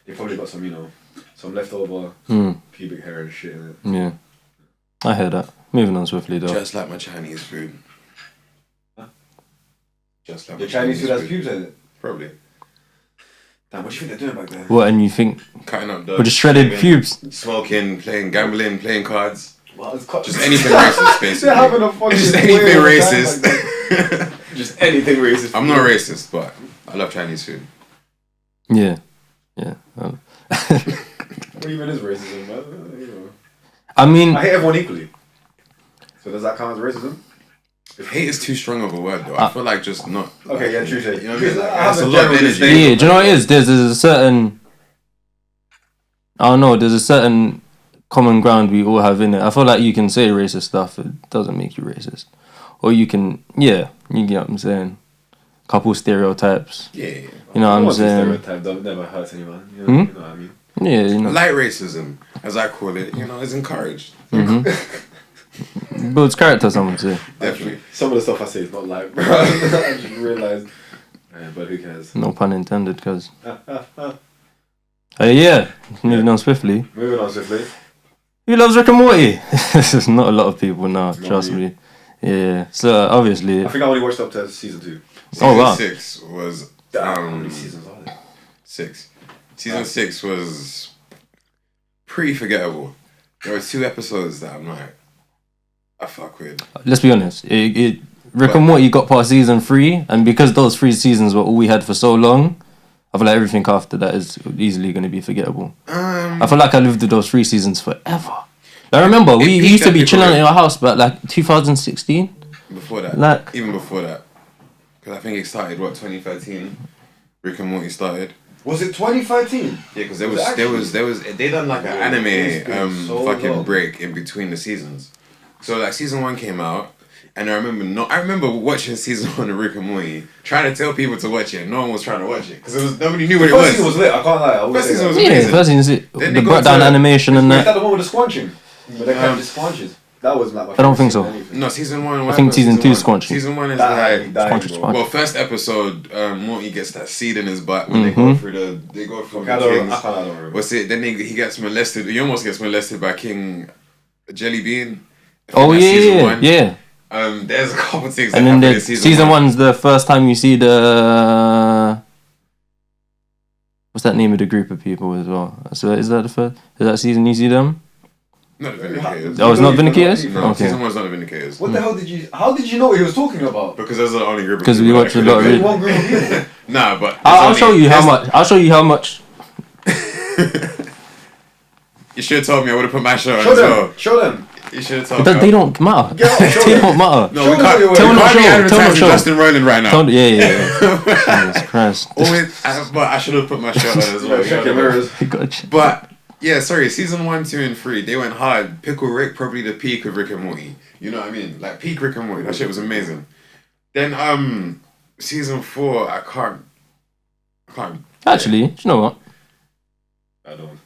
He probably got some leftover pubic hair and shit in it. Yeah. I hear that. Moving on swiftly though. Just like my Chinese food. Huh? Just like Your my Chinese food has pubes in it? Probably. Damn, what do you think they're doing back there? What, and you think Cutting up dogs. with the shredded pubes? Smoking, playing, gambling, playing cards. Well, Just anything racist, basically. They're having a fucking Just anything racist. Just anything racist. I'm not racist, but I love Chinese food. Yeah. What even is racism, man? I mean, I hate everyone equally. So does that count as racism? Hate is too strong of a word, though. I feel like just not. Okay, yeah, true. You know what I mean? Like, I have that's a a lot of general energy. disdain. yeah, do you know what it is? There's a certain, I don't know, there's a certain common ground we all have in it. I feel like you can say racist stuff, it doesn't make you racist. Or you can, you get what I'm saying? Couple stereotypes. Yeah. You know what I'm saying? Stereotype never hurts anyone. You know what I mean? Yeah, you know. Light racism, as I call it, is encouraged. Builds character, someone say. Definitely. Some of the stuff I say is not light, bro. I just realised. But who cares? No pun intended, cuz. Yeah, moving on swiftly. Moving on swiftly. Who loves Rick and Morty? There's not a lot of people now, trust me. me. Yeah, so obviously. I think I only watched up to season 2. Oh, wow. Season 6 was. How many seasons are there? 6. Season 6 was pretty forgettable. There were 2 episodes that I'm like, I fuck with. Let's be honest. Rick and Morty got past season 3, and because those 3 seasons were all we had for so long, I feel like everything after that is easily going to be forgettable. I feel like I lived with those 3 seasons forever. I remember we used to be chilling in our house, but like 2016. Before that, Like, even before that, because I think it started 2013. Rick and Morty started. Was it 2013? Yeah, because there was they done like an anime fucking break in between the seasons. So like season 1 came out, and I remember watching season 1 of Rick and Morty, trying to tell people to watch it, and no one was trying to watch it because nobody knew what it was. First season was lit. I can't lie. First season was yeah, amazing. first season, Then the they got breakdown to- animation and Is that. that the one with the squanching? But they have the squanches. That was like my I don't think favorite so. season anything. No, season 1. I think season 2 is squanchy. Season 1 is Dying, like. dying, Squanch, bro. squanch. Well, first episode, Morty gets that seed in his butt when they go through the I don't remember. What's it? Then he gets molested. He almost gets molested by King Jelly Bean. I think Oh that's season yeah, 1. yeah. There's a couple things. And that then happen the in season 1. one's the first time you see the what's that name of the group of people as well? So is that the first? Is that season you see them? Not the Vindicators. Oh, it's not Vindicators? No, Okay. season 1's not the Vindicators. What the hell did you? How did you know what he was talking about? Because those are the only group. Because we watch a lot of There's it. one group of people. Nah, but I'll show you how much. I'll show you how much. You should have told me. I would have put my shirt on Show as well. them. Show them. You should have told me. They don't matter. Get out, show They them. don't matter. No, Show we them can't. what you Tell were- them We not can't be show. Tell them not advertising show. Justin Roiland right now. Yeah. Jesus Christ. But I should have put my shirt on as well. Check your mirrors. You got you. But yeah, sorry. Season 1, 2, and 3, they went hard. Pickle Rick, probably the peak of Rick and Morty. You know what I mean? Like peak Rick and Morty. That shit was amazing. Then season 4, I can't. Actually, do you know what? I don't.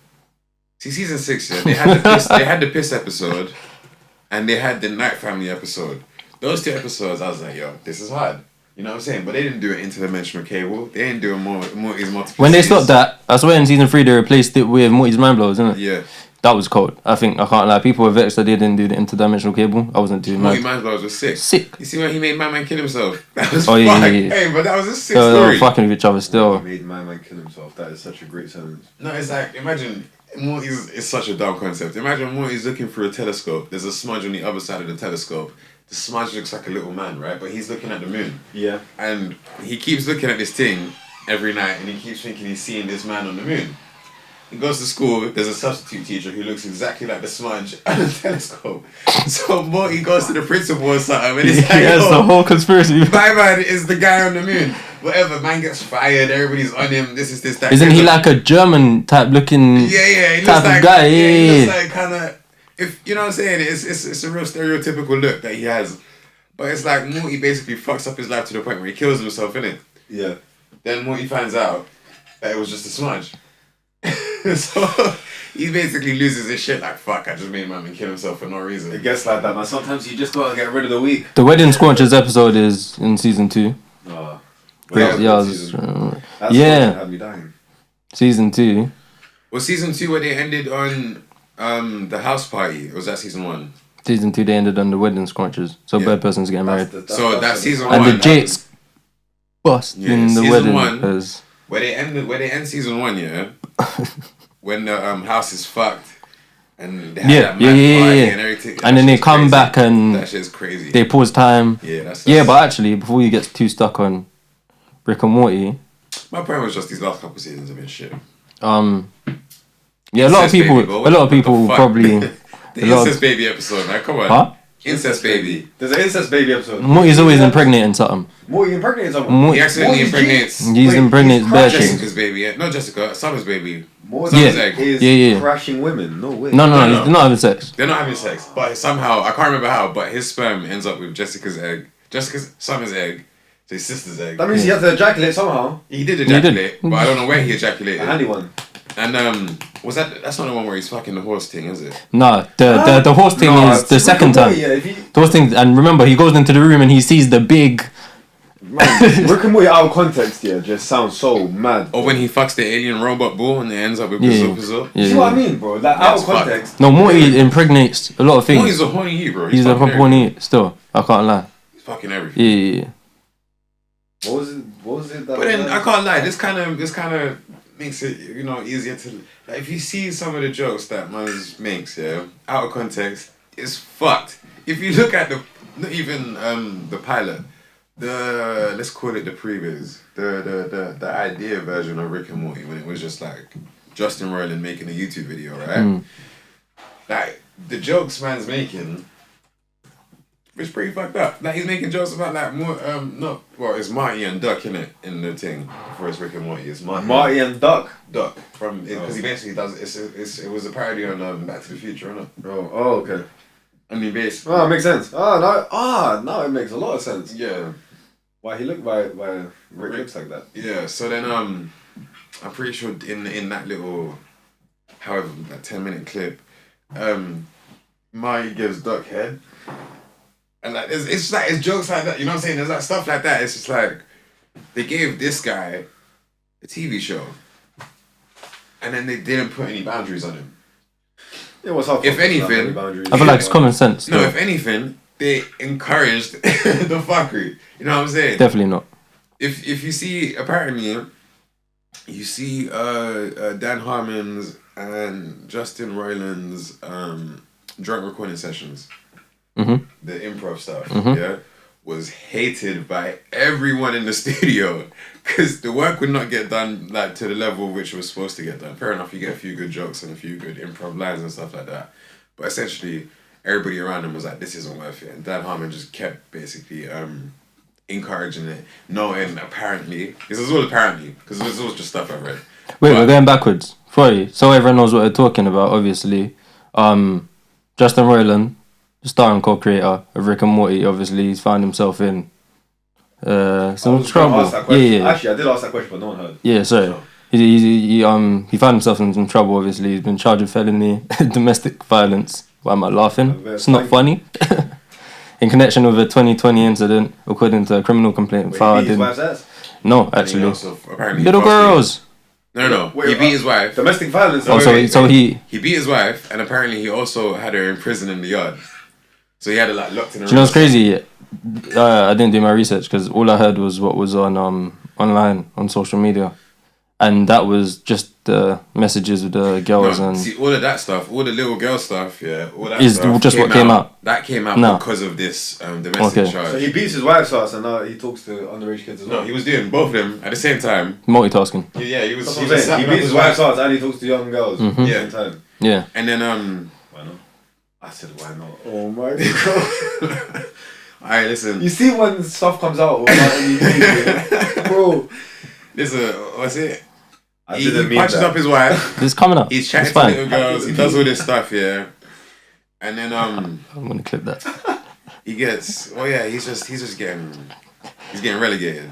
See, season 6, yeah, they had the piss episode, and they had the Night Family episode. Those 2 episodes, I was like, yo, this is hard. You know what I'm saying? But they didn't do it interdimensional cable. They ain't doing Morty's multiple. When they stopped that, I swear in season 3 they replaced it with Morty's Mind Blowers, isn't it? Yeah. That was cold. I think I can't lie. People were vexed that they didn't do the interdimensional cable. I wasn't too Morty mad. Mind Blowers was sick. Sick. You see when he made my man kill himself? That was Oh, yeah, fuck. yeah, yeah. Hey, but that was a sick They were story. fucking with each other still. He made my man kill himself. That is such a great sentence. No, it's like, imagine, Morty's is such a dumb concept. Imagine Morty's looking through a telescope. There's a smudge on the other side of the telescope. The smudge looks like a little man, right? But he's looking at the moon. Yeah. And he keeps looking at this thing every night, and he keeps thinking he's seeing this man on the moon. He goes to school, there's a substitute teacher who looks exactly like the smudge on the telescope. So Morty goes to the principal or something, and he's like, Yes, the whole conspiracy. my man is the guy on the moon. Whatever, man gets fired, everybody's on him, this, that. Isn't he like a German type looking Yeah, he looks type like, of guy? he Yeah. looks like kind of, if you know what I'm saying, it's a real stereotypical look that he has. But it's like Morty basically fucks up his life to the point where he kills himself, innit? Yeah. Then Morty finds out that it was just a smudge. So he basically loses his shit like, fuck, I just made my man kill himself for no reason. It gets like that, man. Sometimes you just gotta get rid of the weak. The Wedding Squanches episode is in season 2. Oh. Yeah, That yeah, was I was- That's yeah. what had me dying. Season 2. Was season 2 where they ended on the house party? Or was that season 1? Season 2 they ended on the wedding scrunches. So bad person's getting married. That's season 1. And the Jakes bust in the season wedding. 1, where they end season 1, yeah. When the house is fucked. And they had that mad party and everything. And then they come crazy. back and that shit's crazy. They pause time. Yeah, that's but actually, before you get too stuck on Rick and Morty, my point was just these last couple seasons have been shit. A lot of people probably. The incest baby episode, man. Come on. Huh? Incest baby. There's an incest baby episode. Morty's always impregnating something. Morty impregnates someone. He accidentally impregnates. He's impregnates bare things. Jessica's baby, yeah. Not Jessica, Summer's baby. Morty is crashing women. No way. No, they're not having sex. They're not having sex. But somehow, I can't remember how, but his sperm ends up with Jessica's egg. Summer's egg. So his sister's egg. That means he had to ejaculate somehow. He did ejaculate, but I don't know where he ejaculated. A handy one. And was that's not the one where he's fucking the horse thing, is it? No, the horse thing is the second time. The horse thing, and remember, he goes into the room and he sees the big. Man, Rick and Morty out of context here just sounds so mad. Or when he fucks the alien robot bull and it ends up with Pizzle. You see what I mean, bro? Like out of context. No, Morty impregnates a lot of things. Morty's a horny he, bro. He's a proper horny still. I can't lie. He's fucking everything. Yeah. What was it? That but then I can't lie. This kind of makes it easier to like if you see some of the jokes that Muzz makes, yeah, out of context, it's fucked. If you look at not even the pilot. Let's call it the previz, the idea version of Rick and Morty when it was just like Justin Roiland making a YouTube video, right? Like the jokes man's making, it's pretty fucked up. Like he's making jokes about like more it's Marty and Duck in the thing for his Rick and Morty. It's Marty and Duck from because he basically does it was a parody on Back to the Future, isn't it? Oh okay. I mean, basically. Oh, it makes sense. Now it makes a lot of sense. Yeah. Why Rick looks like that. Yeah, so then I'm pretty sure in that little, however, that 10-minute clip, Marty gives Duck head. And like, it's like, it's jokes like that, you know what I'm saying? There's like stuff like that. It's just like, they gave this guy a TV show. And then they didn't put any boundaries on him. Yeah, if anything, I feel like it's common sense. No, if anything, they encouraged the fuckery. You know what I'm saying? Definitely not. If you see, apparently, you see Dan Harmon's and Justin Roiland's drunk recording sessions, the improv stuff, was hated by everyone in the studio because the work would not get done like to the level which it was supposed to get done. Fair enough, you get a few good jokes and a few good improv lines and stuff like that, but essentially everybody around him was like, this isn't worth it, and Dan Harmon just kept basically encouraging it, knowing apparently, this is all apparently because it was just stuff I read. We're going backwards. Sorry, so everyone knows what they're talking about. Obviously, Justin Roiland, the star and co-creator of Rick and Morty, obviously he's found himself in some trouble. Yeah. Actually, I did ask that question, but no one heard. Yeah, sorry. So. He found himself in some trouble. Obviously, he's been charged with felony domestic violence. Why am I laughing? It's not funny. In connection with a 2020 incident, according to a criminal complaint filed in. No, actually, little girls. No. He beat his wife. Domestic violence. So he beat his wife, and apparently he also had her in prison in the yard. So he had her like locked in a room. Do you know what's crazy? I didn't do my research because all I heard was what was on online on social media, and that was just the messages with the girls and. See, all of that stuff, all the little girl stuff, yeah, all that is stuff just what came out. That came out because of this domestic charge. So he beats his wife's ass, and now he talks to underage kids as well. No, he was doing both of them at the same time. Multitasking. Yeah, he was. He beats his wife's ass and he talks to young girls at the same time. Yeah. And then why not? I said why not? Oh my god. Alright, listen. You see when stuff comes out on YouTube, bro. Listen, what's it? He punches punches up his wife. It's coming up. He's chatting to little girls. He does all this stuff, yeah. And then I'm gonna clip that. He gets. Oh yeah, he's just getting relegated.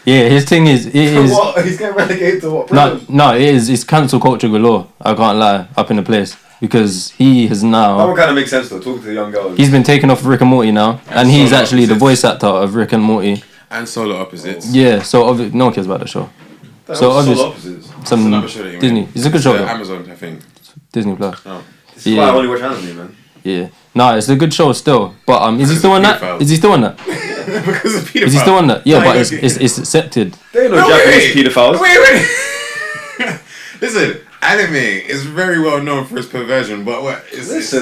Yeah, his thing is what? He's getting relegated to what? No, it is. It's cancel culture galore. I can't lie. Up in the place. Because he has now. That would kind of make sense though, talking to the young girls. He's been taken off Rick and Morty now, and he's actually the voice actor of Rick and Morty. And Solar Opposites. Yeah, so no one cares about the show. So obviously, opposites. some another show that you Disney. made. It's a good show. Though. Amazon, I think. Disney Plus. Oh. This is why I only watch anime, man. Yeah. No, it's a good show still. But is he still on that? pedophiles. Is he still on that? Because of pedophiles. Is he still on that? Yeah, No, but you don't it's accepted. They ain't no Japanese pedophiles. Wait. Listen, anime is very well known for its perversion, but what? There's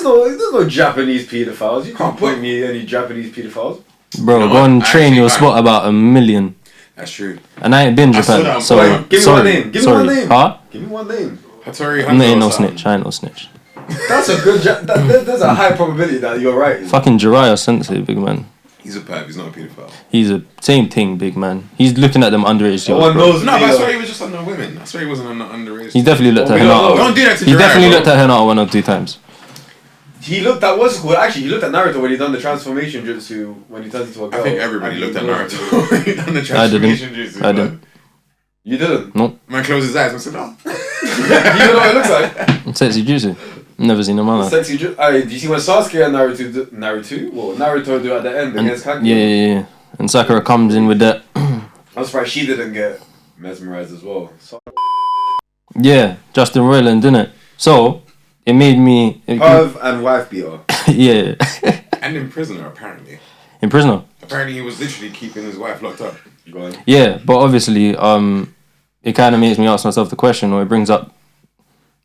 no Japanese pedophiles. You can't point me any Japanese pedophiles. Bro, You know go what? on I train, actually you'll can't. spot about 1 million. That's true. And I ain't been I saw that Japan, on so Pornhub. Give me sorry. one name. Give me sorry. one name. Huh? Give me one name. Hattori I ain't no or something. snitch. I ain't no snitch. That's a good. There's a high probability that you're right. Fucking Jiraiya Sensei, big man. He's a perv. He's not a pedophile. He's a same thing, big man. He's looking at them underage No girls. one bro. knows. No, but I swear he was just on the women. I swear he wasn't on the underage. He definitely looked at we don't Hinata. know. Don't do that to He Jiraiya, definitely bro. looked at Hinata 1 or 2 times. He looked at what's it called? Actually, he looked at Naruto when he done the transformation jutsu when he turns into a girl. I think everybody And looked he at goes Naruto. into- He done the I transformation didn't. jutsu. I man. didn't. You didn't. Man closed his eyes and said, "Oh." You don't know what it looks like. Sexy Jutsu. Never seen a man. Sexy jutsu. Do you see when Sasuke and Naruto do at the end against Kage? Yeah. And Sakura comes in with that. I'm surprised she didn't get mesmerized as well. Yeah, Justin Roiland, didn't it? So it made me. Perv and wife beater. Yeah. And in prisoner, apparently. In Prisoner. Apparently, he was literally keeping his wife locked up. Go on. Yeah, but obviously, it kind of makes me ask myself the question, or it brings up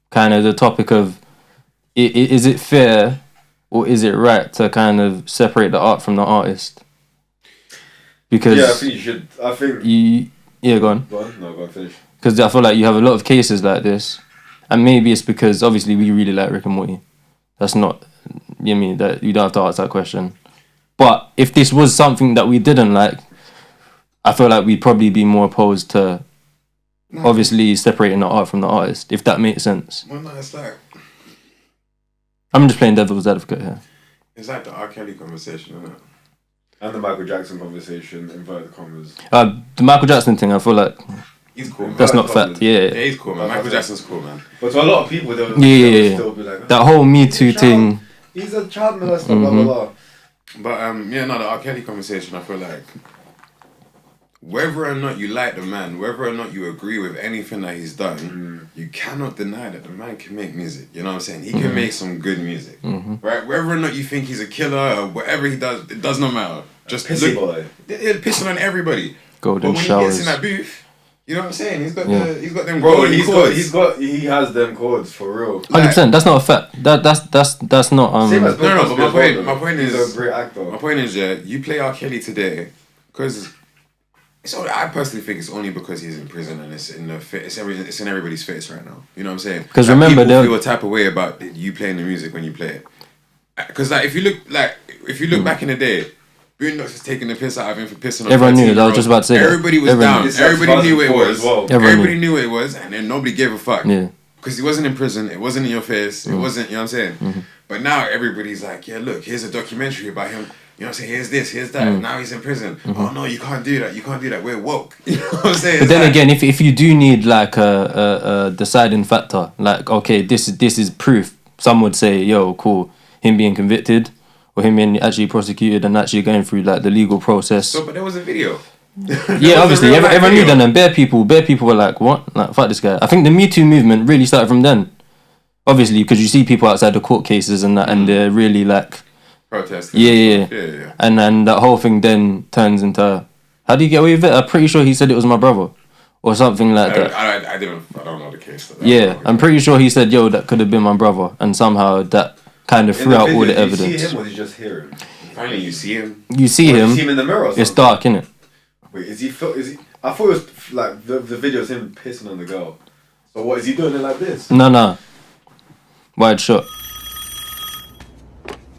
kind of the topic of, is it fair or is it right to kind of separate the art from the artist? Because Yeah, I think you should. I think. yeah, go on. Go on. No, go on. Finish. Because I feel like you have a lot of cases like this, and maybe it's because obviously we really like Rick and Morty. That's not, you know what I mean, that you don't have to ask that question. But if this was something that we didn't like, I feel like we'd probably be more opposed to obviously separating the art from the artist, if that makes sense. Well, no, it's like I'm just playing devil's advocate here. it's like the R. Kelly conversation, isn't it? And the Michael Jackson conversation, inverted commas. The Michael Jackson thing, I feel like He's cool. Man. that's not Inverted fact. Yeah, Yeah. he's cool, man. Michael Jackson's cool, man. But to a lot of people, they'll Yeah. still be like, That whole Me Too thing. he's a child molester, blah blah blah. But yeah, no, the R. Kelly conversation, I feel like whether or not you like the man, whether or not you agree with anything that he's done, you cannot deny that the man can make music. You know what I'm saying? He can make some good music, right? Whether or not you think he's a killer or whatever he does, it does not matter. Just Pissy boy. They're pissing on everybody. Golden But when showers. he gets in that booth, you know what I'm saying? He's got them Bro, golden chords. he has them chords for real. 100%. That's not a fact. That's not Same as No, Bill but Cosby as well, my though. point He's is- a great actor. My point is, yeah, you play R. Kelly today because I personally think it's only because he's in prison and it's in the it's in everybody's face right now. You know what I'm saying? 'Cause Like, remember, people they'll- feel a type of way about you playing the music when you play it. Because if you look back in the day, Boondocks was taking the piss out of him for pissing on Everyone knew it. 13-year-olds. I was just about to say that. Everybody was Everyone down. knew. It's like Everybody knew what it 2004 was. as well. Everyone Everybody knew. knew what it was, and then nobody gave a fuck. Yeah. Because he wasn't in prison, it wasn't in your face, it wasn't, you know what I'm saying? But now everybody's like, yeah, look, here's a documentary about him, you know what I'm saying? Here's this, here's that, now he's in prison. Oh no, you can't do that, we're woke. You know what I'm saying? But It's then like- again, if you do need like a deciding factor, like okay, this is proof. Some would say, yo, cool, him being convicted or him being actually prosecuted and actually going through like the legal process. So, but there was a video. Yeah, obviously, real life everyone knew video. then, and bare people were like, what? Like, fuck this guy. I think the Me Too movement really started from then. Obviously, because you see people outside the court cases and that, and they're really like, Protesting. yeah. And then that whole thing then turns into, how do you get away with it? I'm pretty sure he said it was my brother, or something like that. I don't know the case. Yeah, I'm pretty sure he said, yo, that could have been my brother, and somehow that kind of In threw the out all the video, do you evidence. see him or do you just hear him? Finally, you see him. You see Or do him, you see him in the mirror or something? it's dark, innit? Wait, is he? I thought it was like the video is him pissing on the girl. So what is he doing it like this? No. Wide shot.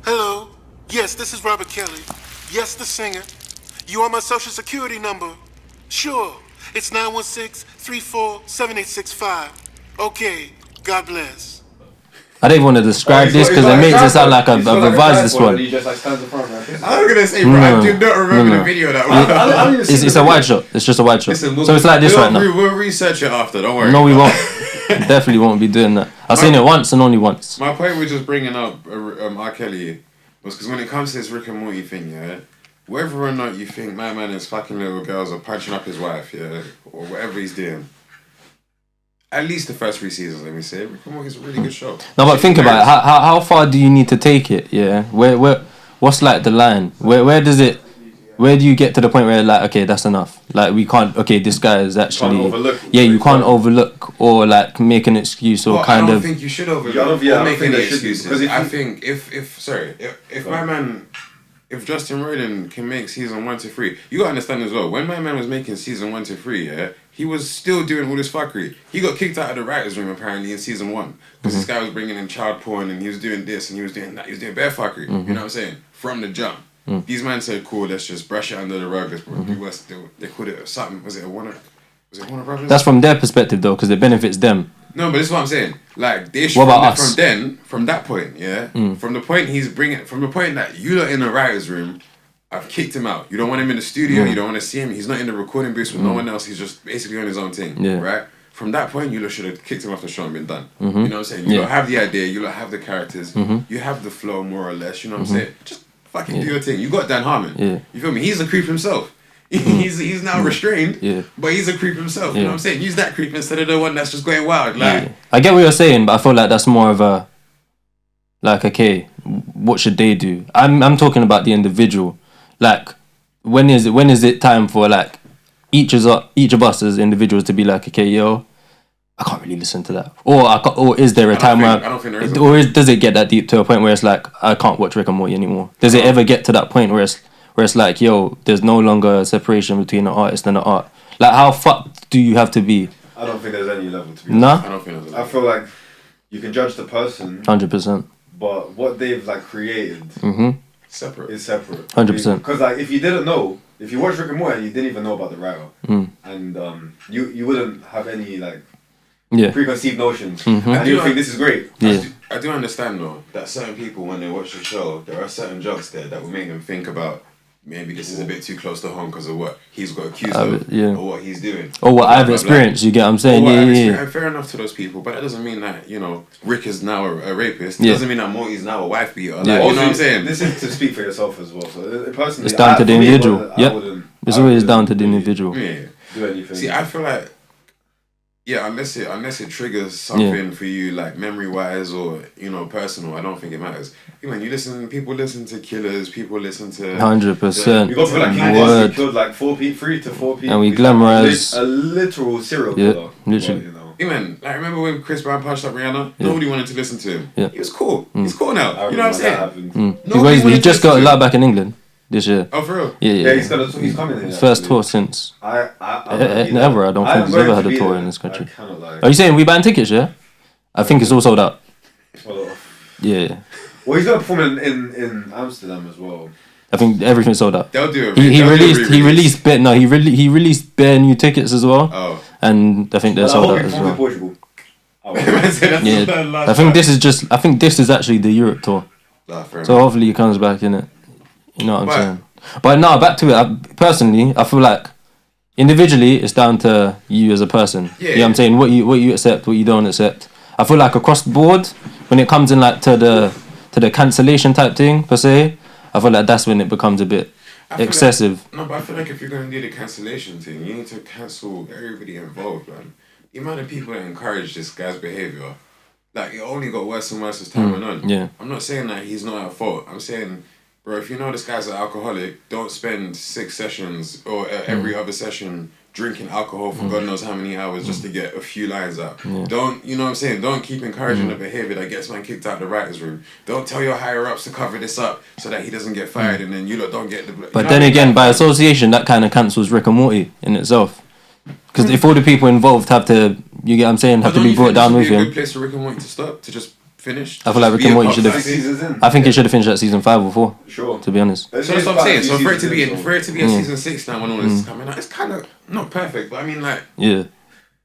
Hello. Yes, this is Robert Kelly. Yes, the singer. You want my social security number? Sure. It's 916-34-7865. Okay. God bless. I don't even want to describe this because it makes it sound like I've revised this one. He just like stands in front of her. I was gonna say, bro, I do not remember the video that well. It's a wide shot. It's just a wide shot. Listen, So it's like this right now. We'll research it after. Don't worry. No, we won't. Definitely won't be doing that. I've seen it once and only once. My point with just bringing up R. Kelly was because when it comes to this Rick and Morty thing, yeah, whether or not you think my man is fucking little girls or punching up his wife, yeah, or whatever he's doing, at least the first 3 seasons, let me say, Rick and Morty's a really good show. No, but think about it. How far do you need to take it? Yeah, what's like the line? Where does it? Where do you get to the point where you're like, okay, that's enough? Like we can't. Okay, this guy is actually. You can't overlook or like make an excuse or I don't think you should overlook or make any excuses. Because I think if my man. If Justin Roiland can make season 1 to 3, you gotta understand as well. When my man was making season 1 to 3, yeah, he was still doing all this fuckery. He got kicked out of the writers' room apparently in season 1 because this guy was bringing in child porn and he was doing this and he was doing that. He was doing bare fuckery. You know what I'm saying? From the jump, these men said, "Cool, let's just brush it under the rug." They called it something. Was it Warner Brothers? That's from their perspective though, because it benefits them. No, but this is what I'm saying. Like this what about us? From that point, yeah. From the point from the point that you lot in the writers' room, I've kicked him out. You don't want him in the studio. You don't want to see him. He's not in the recording booth with no one else. He's just basically on his own thing. Yeah. Right. From that point, you lot should have kicked him off the show and been done. You know what I'm saying? You lot have the idea. You lot have the characters. You have the flow more or less. You know what I'm saying? Just fucking do your thing. You got Dan Harmon. Yeah. You feel me? He's a creep himself. He's now restrained, but he's a creep himself. You know what I'm saying? Use that creep instead of the one that's just going wild. Like I get what you're saying, but I feel like that's more of a like, okay, what should they do? I'm talking about the individual. Like, when is it time for like each of us as individuals to be like, okay, yo, I can't really listen to that, or is there a time where I don't think there is, or does it get that deep to a point where it's like I can't watch Rick and Morty anymore? Does it ever get to that point where it's like, yo, there's no longer a separation between the artist and the art? Like, how fucked do you have to be? I don't think there's any level to be. No? I don't think there's. I feel like you can judge the person 100%, but what they've like created is separate. 100%. Because like if you didn't know, if you watched Rick and Morty, you didn't even know about the writer, and you wouldn't have any like preconceived notions, and you think this is great. I do understand though that certain people, when they watch the show, there are certain jokes there that will make them think about maybe this is a bit too close to home because of what he's got accused of, or what he's doing, or what I've experienced. You get what I'm saying? Yeah. Fair enough to those people, but that doesn't mean that Rick is now a rapist. It doesn't mean that Morty's now a wife beater. Like, you know what I'm saying? This is to speak for yourself as well. So personally, it's down to the individual. It's always down to the individual. Yeah. Do anything. See, I feel like. Yeah, unless it triggers something for you, like memory wise or personal, I don't think it matters. People listen to killers, people listen to 100%. We got to like King Boss killed like 3 to 4 people, and we glamorize a literal serial killer. Literally. Like remember when Chris Brown punched up Rihanna? Nobody wanted to listen to him. He was cool. He's cool now. You know what I'm saying? He just got a lot back in England this year. Oh, for real? Yeah. He's coming in. His first tour since. I don't think he's ever had a tour in this country. Like, are you saying we buying tickets? Yeah, I think it's all sold out. Yeah. Well, he's gonna perform in Amsterdam as well. I think everything's sold out. They'll do it. He released bare new tickets as well. Oh. And I think they're sold out as well. Portugal. I think this is actually the Europe tour. So hopefully he comes back in it. You know what I'm saying? But no, back to it. Personally, I feel like individually it's down to you as a person. You know what I'm saying? What you accept, what you don't accept. I feel like across the board, when it comes in like to the cancellation type thing per se, I feel like that's when it becomes a bit excessive. But I feel like if you're going to do the cancellation thing, you need to cancel everybody involved, man. The amount of people that encourage this guy's behaviour, like it only got worse and worse as time went on. Yeah. I'm not saying that he's not at fault. I'm saying, bro, if you know this guy's an alcoholic, don't spend 6 sessions or every other session drinking alcohol for God knows how many hours just to get a few lines out. Yeah. Don't, you know what I'm saying? Don't keep encouraging the behaviour that gets man kicked out of the writer's room. Don't tell your higher ups to cover this up so that he doesn't get fired and then you lot don't get the... But then again, by association, that kind of cancels Rick and Morty in itself. Because if all the people involved have to, you get what I'm saying, have to be brought down with him. Would it be a good place for Rick and Morty to stop? To just finish? I feel like Rick and Morty should have... I think it should have finished at season 5 or 4. Sure. To be honest. So that's what I'm saying. So for it to be a season 6 now when all this is coming out, it's kind of not perfect, but I mean like... Yeah.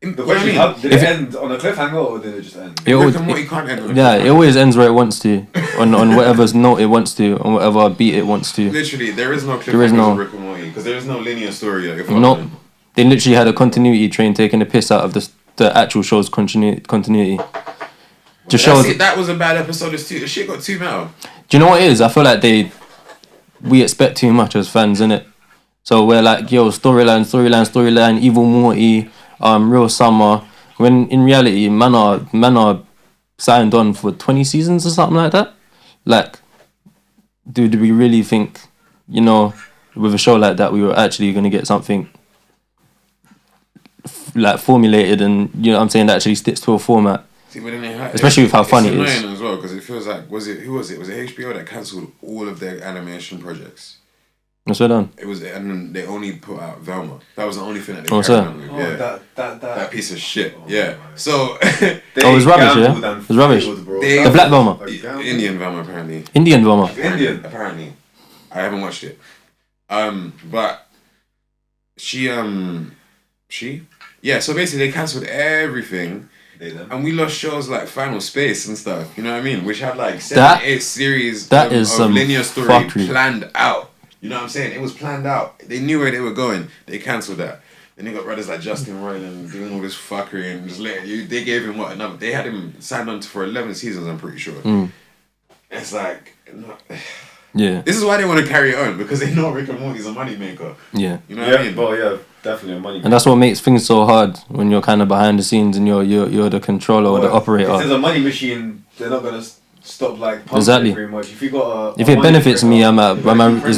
The question did it end on a cliffhanger or did it just end? Rick and Morty can't end on a cliffhanger. Yeah, it always ends where it wants to. on whatever's note it wants to, on whatever beat it wants to. Literally, there is no cliffhanger with Rick and Morty because there is no linear story. Nope. They literally had a continuity train taking the piss out of the actual show's continuity. That was a bad episode too. The shit got 2 mil. Do you know what it is? I feel like they we expect too much as fans, innit? So we're like, yo, storyline, Evil Morty, Real Summer. When in reality, man are signed on for 20 seasons or something like that. Like, do we really think, you know, with a show like that, we were actually going to get something like formulated and, you know what I'm saying, that actually sticks to a format? See, but then especially with how funny it is. It's annoying as well because it feels like, who was it? Was it HBO that cancelled all of their animation projects? What's that done? It was, and then they only put out Velma. That was the only thing that they carried on with. Oh, yeah. That piece of shit. Oh, yeah. So it was rubbish. Yeah, it was rubbish. The black Velma. Indian Velma, apparently. Indian Velma. Indian, apparently. I haven't watched it. But she. Yeah. So basically, they cancelled everything. And we lost shows like Final Space and stuff, you know what I mean? Which had like 7, 8 series that is of some linear story fuckery. Planned out. You know what I'm saying? It was planned out. They knew where they were going. They cancelled that. Then you got brothers like Justin Roiland doing all this fuckery and just letting you. They gave him they had him signed on for 11 seasons, I'm pretty sure. It's like, yeah. This is why they want to carry it on, because they know Rick and Morty's a moneymaker. Yeah. You know what I mean? Well, yeah, definitely a moneymaker. And that's what makes things so hard when you're kind of behind the scenes and you're the controller or the operator. If there's a money machine, they're not gonna stop like pumping exactly. it very much. If you got if it benefits me, it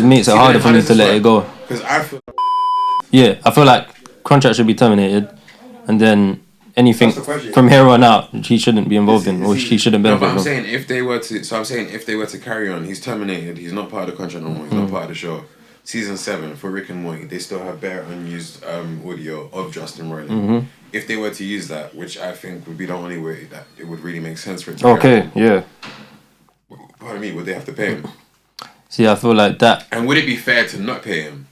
makes it harder for me to let it go. Because I feel. Yeah, I feel like contract should be terminated, and then anything from here on out he shouldn't be involved in, or he shouldn't benefit from. I'm saying if they were to carry on, he's terminated. He's not part of the contract no more. He's not part of the show. Season 7 for Rick and Morty, they still have bare unused audio of Justin Roiland. If they were to use that, which I think would be the only way that it would really make sense for it to okay, yeah. Pardon me, would they have to pay him? See, I feel like that. And would it be fair to not pay him?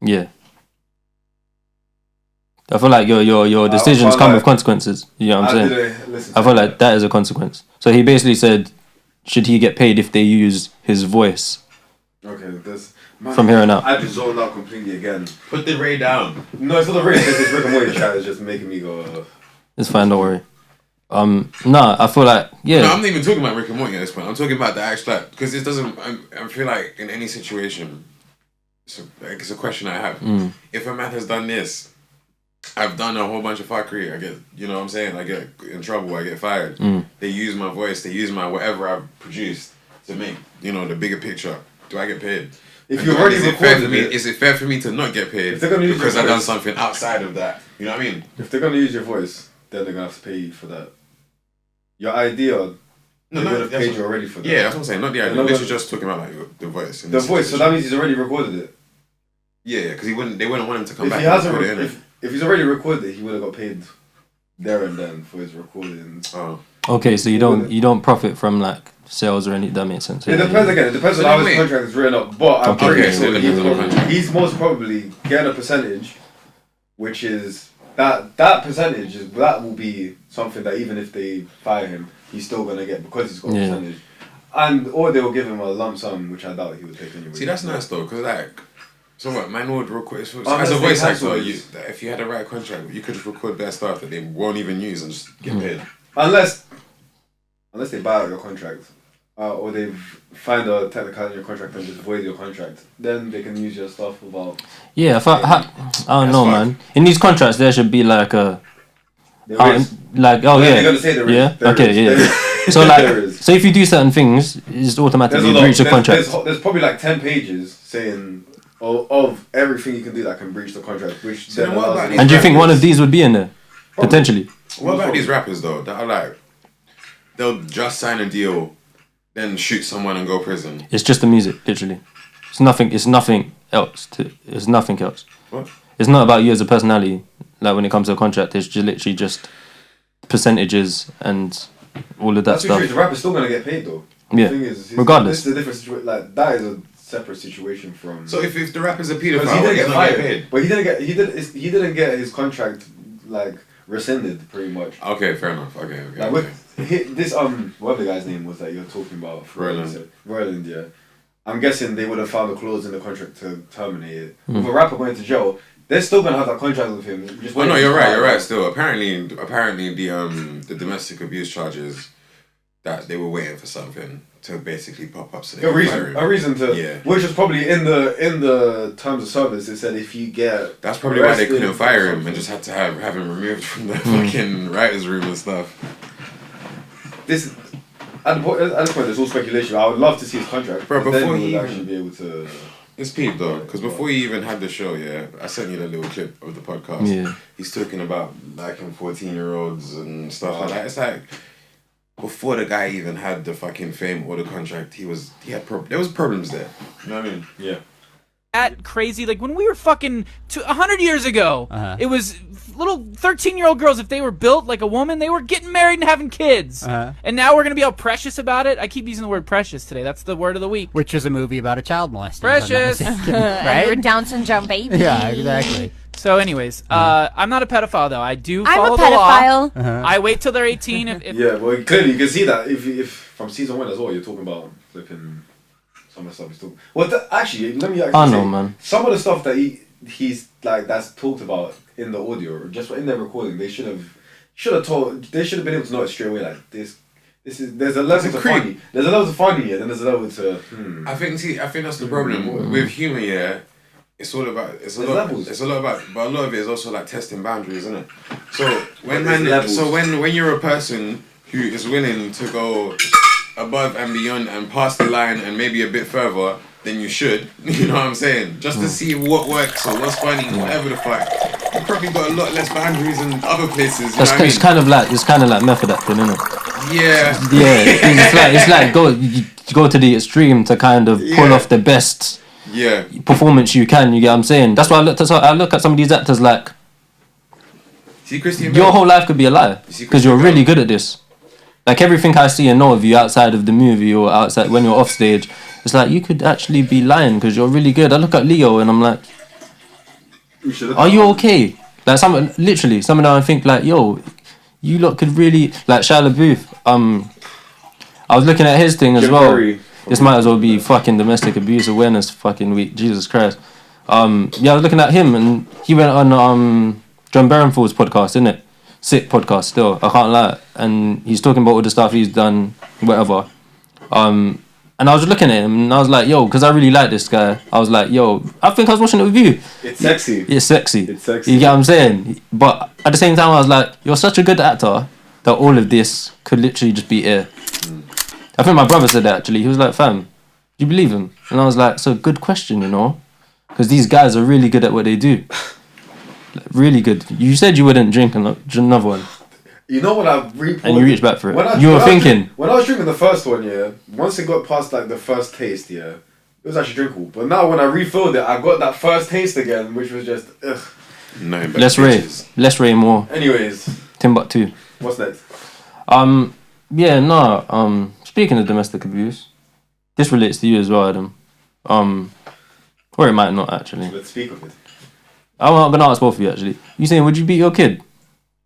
Yeah. I feel like your decisions come with consequences. You know what I'm saying? I feel like that is a consequence. So he basically said, should he get paid if they use his voice? Okay, from here on out. I just zoned out completely again. Put the Ray down. No, it's not the Ray. It's this Rick and Morty chat is just making me go. It's fine, don't worry. No, I feel like No, I'm not even talking about Rick and Morty at this point. I'm talking about the actual, because it doesn't. I feel like in any situation, it's a question I have. If a man has done this, I've done a whole bunch of fuckery. I get, you know what I'm saying? I get in trouble. I get fired. They use my voice. They use my whatever I've produced to make, you know, the bigger picture. Do I get paid? If you already recorded it, is it fair for me to not get paid because I've done something outside of that? You know what I mean? If they're gonna use your voice, then they're gonna have to pay you for that. Your idea, they would have paid you already for that. Yeah, that's what I'm saying. Not the idea. Literally just talking about like the voice. The voice. So that means he's already recorded it. Yeah, because they wouldn't want him to come if back. He hasn't. If he's already recorded it, he would have got paid there and then for his recording. Oh. Okay, so you don't profit from like sales or anything. That makes sense. It depends again. It depends on how his contract is written up. But I'm pretty sure he's most probably getting a percentage, which is that percentage is that will be something that even if they fire him, he's still gonna get because he's got a percentage. And or they will give him a lump sum, which I doubt he would take anyway. See, that's nice though, because like. So what, man would record... as a voice actor, if you had a right contract, you could just record their stuff that they won't even use and just get paid. Unless they buy out your contract. Or they find a technicality in your contract and just void your contract. Then they can use your stuff without... Yeah, I don't know, man. In these contracts, there should be like a... They're gonna say there is. Yeah? Okay, yeah. So like, so if you do certain things, it's automatically breach the contract. There's probably like 10 pages saying... Of everything you can do that can breach the contract, which then and do you think one of these would be in there? Potentially. What about these rappers though, that are like, they'll just sign a deal, then shoot someone and go prison? It's just the music, literally. It's nothing else. It's nothing else. What? It's not about you as a personality. Like when it comes to a contract, it's just literally just percentages and all of that stuff. The rapper's still gonna get paid though. Yeah. The thing is, regardless. This is a different situation. Like that is a separate situation from. So if the rapper's a pedophile, he didn't get fired, paid. But he didn't get his contract like rescinded pretty much. Okay, fair enough. Okay. Like with this whatever the guy's name was that you're talking about, Roiland, yeah. I'm guessing they would have found a clause in the contract to terminate it. With a rapper going to jail, they're still gonna have that contract with him. No, you're right. Still, apparently the domestic abuse charges, that they were waiting for something to basically pop up. So they a reason to, which is probably in the terms of service. It said if you get that's probably why they couldn't fire him and just had to have him removed from the fucking writers' room and stuff. This at this point, it's all speculation. I would love to see his contract, bro. Before he would actually be able to. It's peep though, because before you even had the show, I sent you that little clip of the podcast. Yeah. He's talking about liking 14-year-olds and stuff like that. It's like before the guy even had the fucking fame or the contract, there was problems there. You know what I mean? Yeah. That crazy, like when we were fucking 100 years ago, it was little 13-year-old girls. If they were built like a woman, they were getting married and having kids. And now we're gonna be all precious about it. I keep using the word precious today. That's the word of the week. Which is a movie about a child molester. Precious, right? You're Down syndrome baby. Yeah, exactly. So, anyways, I'm not a pedophile though. I do follow I'm a pedophile. the law. I wait till they're 18. Yeah, well, clearly you can see that if from season 1 as well, you're talking about flipping. Some of the stuff he's talking. Well, actually, let me actually say, man. Some of the stuff that he's like that's talked about in the audio, or just in their recording, they should have told. They should have been able to know it straight away. Like this is there's a level to funny. There's a level to funny, then there's a level to. I think that's the problem with humor. Yeah, it's all about it's a lot about, but a lot of it is also like testing boundaries, isn't it? So when you're a person who is willing to go above and beyond and past the line and maybe a bit further than you should, you know what I'm saying? Just to see what works or what's funny, whatever the fuck. You probably got a lot less boundaries in other places. You know what I mean? It's kind of like method acting, isn't it? Yeah. Yeah, it's like you go to the extreme to kind of pull off the best performance you can. You get what I'm saying? That's why I look at some of these actors like, see Christian your whole life could be a lie because you're really good at this. Like everything I see and know of you outside of the movie or outside when you're off stage, it's like you could actually be lying because you're really good. I look at Leo and I'm like, are you okay? Like some of them I think like, yo, you lot could really like Shia LaBeouf. I was looking at his thing as well. This might as well be fucking domestic abuse awareness fucking week. Jesus Christ. I was looking at him and he went on John Berenfield's podcast, innit? Sick podcast still, I can't lie. And he's talking about all the stuff he's done, whatever. And I was looking at him and I was like, yo, because I really like this guy. I was like, yo, I think I was watching it with you. It's sexy. It's sexy. It's sexy. You get what I'm saying? But at the same time, I was like, you're such a good actor that all of this could literally just be air. I think my brother said that actually. He was like, fam, do you believe him? And I was like, so good question, you know? Because these guys are really good at what they do. Really good. You said you wouldn't drink another one. You know what and you reached back for it. You were thinking. When I was drinking the first one, once it got past like the first taste, it was actually drinkable. But now when I refilled it, I got that first taste again, which was just ugh. No, Less Ray more. Anyways. Timbuktu. What's next? Speaking of domestic abuse, this relates to you as well, Adam. Or it might not actually. Let's speak of it. I'm gonna ask both of you actually. You saying would you beat your kid?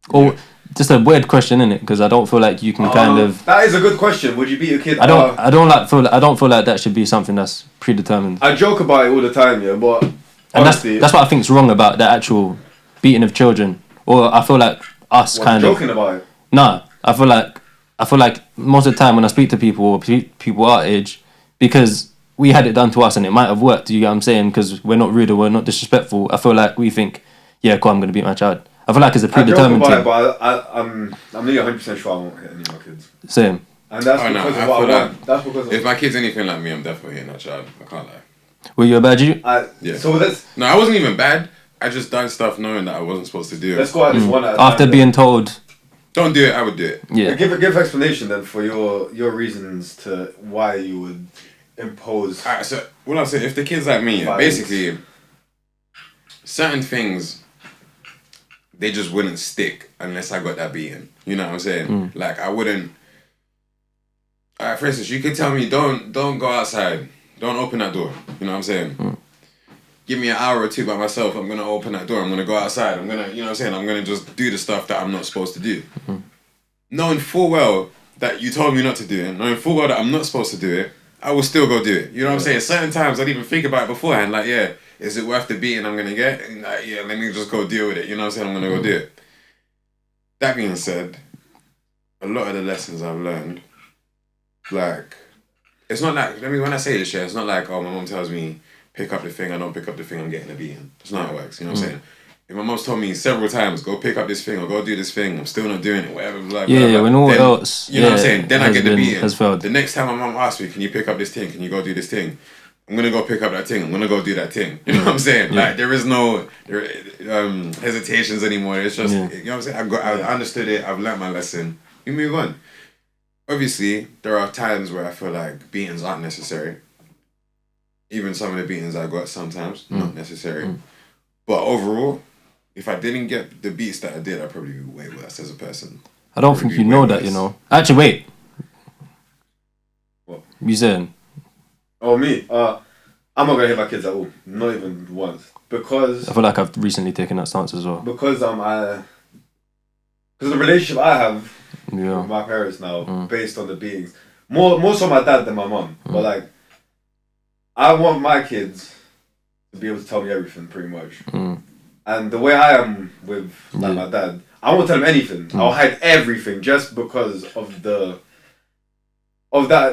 Or just a weird question, innit? Because I don't feel like you can kind of. That is a good question. Would you beat your kid? I don't feel like that should be something that's predetermined. I joke about it all the time, but honestly, that's what I think is wrong about the actual beating of children. Or I feel like us kind of joking about it. Nah, I feel like most of the time when I speak to people or people our age, because we had it done to us and it might have worked. You get what I'm saying? Because we're not rude or we're not disrespectful. I feel like we think, yeah, cool, I'm gonna beat my child. I feel like it's a predetermined thing. But I'm nearly 100% sure I won't hit any of my kids. Same. And that's because of what I want. That's because if my kid's anything like me, I'm definitely hitting that child. I can't lie. Were you a bad you? Yeah. So No, I wasn't even bad. I just done stuff knowing that I wasn't supposed to do it. Let's go at this one at a After time, being told, don't do it, I would do it. Yeah. Give explanation then for your reasons to why you would impose. Alright, so what I'm saying, if the kid's like me, basically, certain things, they just wouldn't stick unless I got that beating. You know what I'm saying? Like I wouldn't. Alright, for instance, you could tell me don't go outside, don't open that door. You know what I'm saying? Give me an hour or two by myself. I'm gonna open that door. I'm gonna go outside. I'm gonna, you know what I'm saying? I'm gonna just do the stuff that I'm not supposed to do, knowing full well that you told me not to do it, knowing full well that I'm not supposed to do it. I will still go do it. You know what I'm saying? Certain times I'd even think about it beforehand. Like, yeah, is it worth the beating I'm gonna get? And like, yeah, let me just go deal with it. You know what I'm saying? I'm gonna go do it. That being said, a lot of the lessons I've learned, like, it's not like, when I say this shit, it's not like, oh, my mom tells me, pick up the thing, I don't pick up the thing, I'm getting a beating. That's not how it works, you know what I'm saying? If my mom's told me several times, go pick up this thing or go do this thing, I'm still not doing it, whatever, blah, blah, blah. When all then, else, you know what I'm saying? Then I get the beating. Has failed. The next time my mom asks me, can you pick up this thing? Can you go do this thing? I'm gonna go pick up that thing. I'm gonna go do that thing. You know what I'm saying? Like there is no hesitations anymore. It's just you know what I'm saying. I understood it. I've learned my lesson. We move on. Obviously, there are times where I feel like beatings aren't necessary. Even some of the beatings I got sometimes not necessary. But overall, if I didn't get the beats that I did, I'd probably be way worse as a person. I don't think you know that. You know. Actually, wait. What you saying? Oh, me? I'm not gonna hit my kids at all. Not even once. Because I feel like I've recently taken that stance as well. Because because the relationship I have with my parents now, based on the beings, more so my dad than my mum. But like, I want my kids to be able to tell me everything, pretty much. And the way I am with like my dad, I won't tell him anything. I'll hide everything just because of that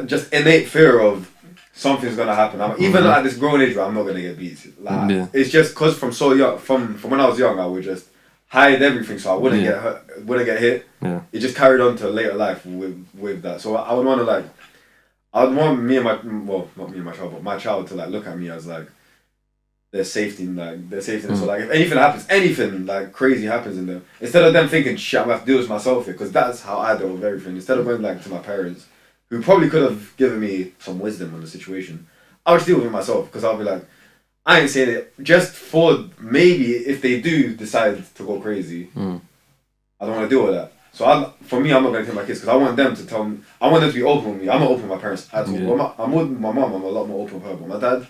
just innate fear of something's gonna happen. Even at this grown age, I'm not gonna get beat. Like it's just because from so young, from when I was young, I would just hide everything so I wouldn't get hurt, wouldn't get hit. It just carried on to later life with that. So I would want to I would want me and not me and my child, but my child to look at me as there's safety, So like if anything like crazy happens in there, instead of them thinking shit, I'm gonna have to do this myself here, because that's how I deal with everything. Instead of going to my parents, who probably could have given me some wisdom on the situation, I would just deal with it myself, because I'll be like, I ain't saying it just for maybe if they do decide to go crazy, I don't want to deal with that. So for me, I'm not going to tell my kids, because I want them to tell me, I want them to be open with me. I'm not open with my parents at all. I'm with my mum, I'm a lot more open with her, but my dad,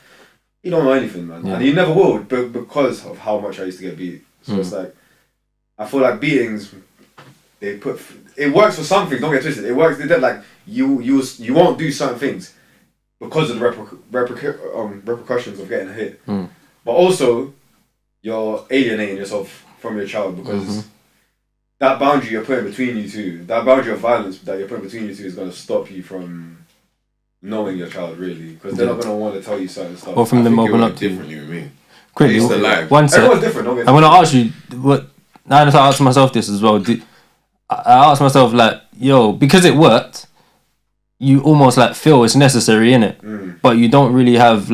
he don't know anything, man. And he never will, because of how much I used to get beat. So it's like, I feel like beatings, it works for some things, don't get twisted. It works, you won't do certain things because of the repercussions of getting hit. But also, you're alienating yourself from your child, because that boundary you're putting between you two, that boundary of violence that you're putting between you two is going to stop you from knowing your child, really. Because they're not going to want to tell you certain stuff. Or from them open up to differently with me. Quickly, one sec. Everyone's different, don't get I'm going to ask you, I asked myself this as well. I asked myself, because it worked, you almost feel it's necessary, innit? But you don't really have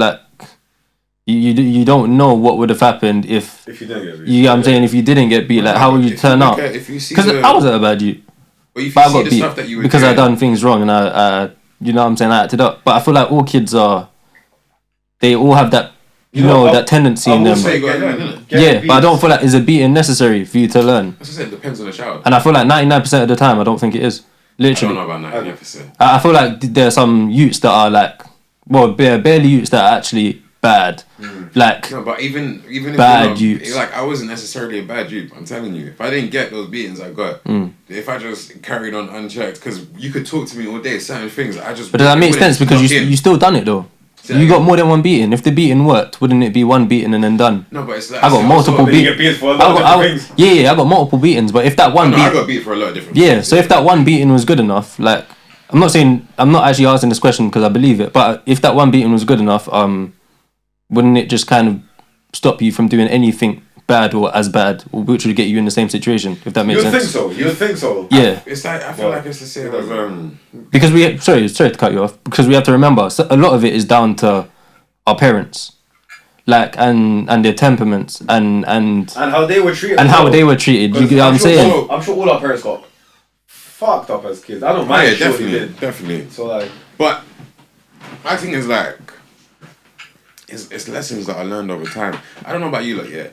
you don't know what would have happened if you didn't get beat. You know what I'm saying? If you didn't get beat, how would you turn out? Because I wasn't a bad youth. But I got beat because I done things wrong, and I you know what I'm saying, I acted up. But I feel like all kids they all have that, that tendency in them. But I don't feel like is a beating necessary for you to learn. As I said, it depends on the child. And I feel like 99% of the time, I don't think it is. Literally. I don't know about 99%. I feel like there are some youths that are barely youths that are actually bad. No, but even if bad youths. I wasn't necessarily a bad youth. I'm telling you, if I didn't get those beatings I got, if I just carried on unchecked, because you could talk to me all day, certain things I just. But does that make sense? Because you still done it though. You got more than one beating. If the beating worked, wouldn't it be one beating and then done? No, but it's I got multiple beatings. I got multiple beatings. But if that one I got beat for a lot of different things. So if that one beating was good enough, I'm not actually asking this question because I believe it. But if that one beating was good enough, wouldn't it just kind of stop you from doing anything bad or as bad, or which would get you in the same situation? If that makes sense. You think so? Yeah. I feel like it's the same as because sorry to cut you off, because we have to remember a lot of it is down to our parents, and their temperaments and how they were treated You get what I'm saying? I'm sure all our parents got fucked up as kids. I don't mind. Definitely. So but my thing is it's lessons that I learned over time. I don't know about you yet.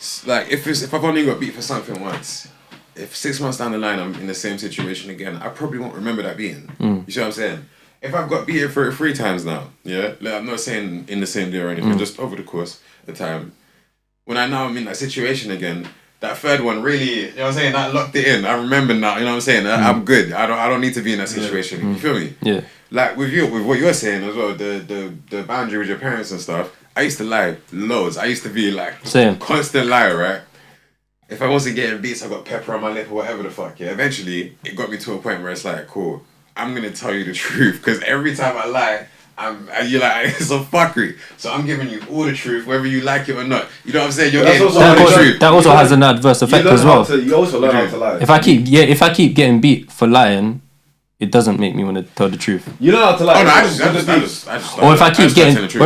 If I've only got beat for something once, if 6 months down the line I'm in the same situation again, I probably won't remember that beating. You see what I'm saying? If I've got beaten for it 3 times now, I'm not saying in the same day or anything, just over the course of time. When I'm in that situation again, that third one really, you know what I'm saying, that locked it in. I remember now, you know what I'm saying? I'm good. I don't need to be in that situation. You feel me? Yeah. With what you're saying as well, the boundary with your parents and stuff, I used to lie loads. I used to be constant liar, right? If I wasn't getting beats, I got pepper on my lip or whatever the fuck, Eventually, it got me to a point where it's cool, I'm going to tell you the truth. Because every time I lie, And you're like, it's a fuckery. So I'm giving you all the truth, whether you like it or not. You know what I'm saying? You're getting all the truth. That also has an adverse effect as well. You also learn how to lie. If I keep getting beat for lying, it doesn't make me want to tell the truth. You learn how to lie. Oh no, I just. Or if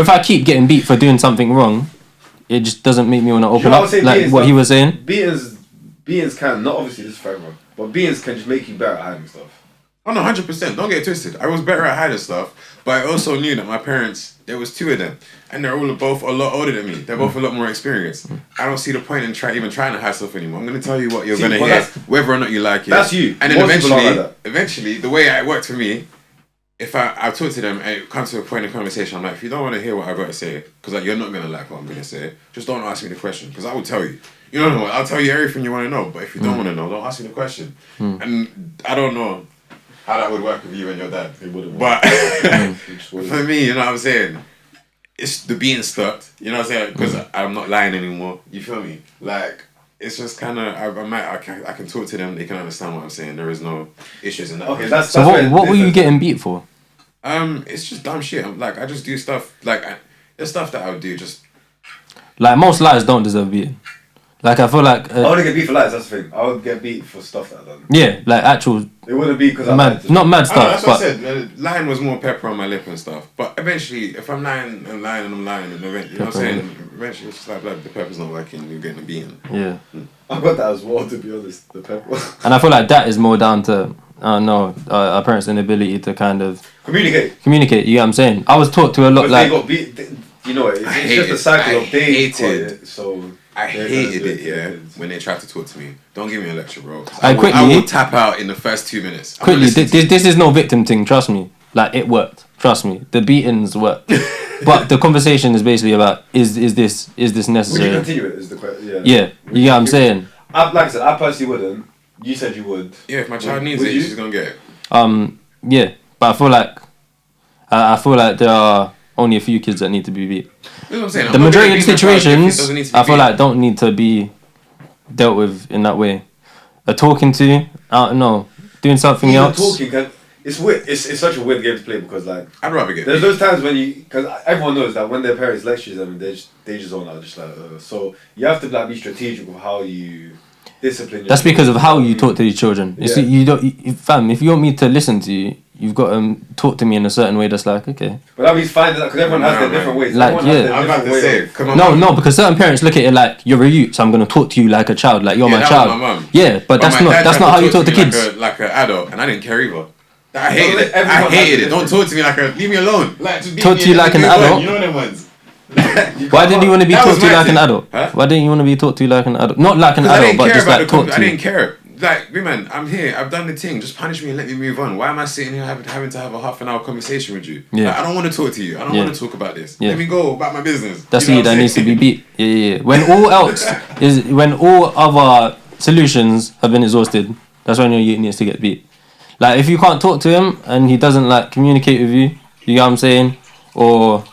I keep getting beat for doing something wrong, it just doesn't make me want to open up. Like what he was saying. Beatings can, not obviously this is for everyone, but beatings can just make you better at hiding stuff. Oh no, 100%. Don't get it twisted. I was better at hiding stuff, but I also knew that my parents, there was two of them, and they're all both a lot older than me. They're both a lot more experienced. I don't see the point in even trying to hide stuff anymore. I'm going to tell you what you're going to hear, whether or not you like it. That's you. And then eventually, the way it worked for me, if I talk to them and it comes to a point in conversation, I'm like, if you don't want to hear what I've got to say, because like, you're not going to like what I'm going to say, just don't ask me the question, because I will tell you. You know what? I'll tell you everything you want to know, but if you don't want to know, don't ask me the question. And I don't know how that would work with you and your dad. It wouldn't. But for me, you know what I'm saying? It's the being stuck. You know what I'm saying? Because I'm not lying anymore. You feel me? Like, it's just kind of, I can talk to them. They can understand what I'm saying. There is no issues in that. Okay, so what were you getting beat for? It's just dumb shit. I just do stuff, like, there's stuff that I would do just... Like, most lies don't deserve beating. Like, I feel like... I wouldn't get beat for lies, that's the thing. I would get beat for stuff that I've done. Yeah, like actual... It wouldn't be because I lied. Not mad stuff, that's what I said. Lying was more pepper on my lip and stuff. But eventually, if I'm lying and I'm lying, and eventually, you know what I'm saying? Eventually, it's just like the pepper's not working, you're getting a beating. Yeah. I got that as well, to be honest, the pepper. And I feel like that is more down to, our parents' inability to kind of... Communicate, you know what I'm saying? I was taught to a lot like... They got beat, you know, it's just a cycle of they got it, so... I hated it, when they tried to talk to me. Don't give me a lecture, bro. I will tap out in the first 2 minutes. Quickly, this is no victim thing, trust me. Like, it worked, trust me. The beatings worked. But the conversation is basically about, is this necessary? Would you continue it, is the question, Yeah, you get what I'm saying? Like I said, I personally wouldn't. You said you would. Yeah, if my child needs it, she's gonna get it. Yeah, but I feel like there are only a few kids that need to be beat. That's what I'm saying. The majority of the situations, I feel like, don't need to be dealt with in that way. Talking to, I don't know, doing something else. It's weird. It's such a weird game to play because, like, I'd rather get there's those times when because everyone knows that when their parents lecture them, they just zone out, just like, so you have to like be strategic with how you discipline. That's because of how you talk to your children. You see, fam, if you want me to listen to you, you've got to talk to me in a certain way that's like, okay. But that means finding that, because everyone has their different ways. Like, I'm about to say, come on. No, because certain parents look at it like, you're a youth, so I'm going to talk to you like a child, like you're my child. Was my mum. Yeah, but that's not how you talk to kids. Like an adult, and I didn't care either. I hated it. Don't talk to me like a... Leave me alone. Talk to you like an adult? You know them ones. Why didn't you want to be taught to you like an adult? Huh? Why didn't you want to be taught to you like an adult? Not like an adult, but just like talk to you. I didn't care. Like, man, I'm here. I've done the thing. Just punish me and let me move on. Why am I sitting here having to have a half an hour conversation with you? Yeah. Like, I don't want to talk to you. I don't want to talk about this. Yeah. Let me go about my business. That's you that needs to be beat. Yeah. When all other solutions have been exhausted, that's when your youth needs to get beat. Like, if you can't talk to him and he doesn't like communicate with you, you know what I'm saying? Or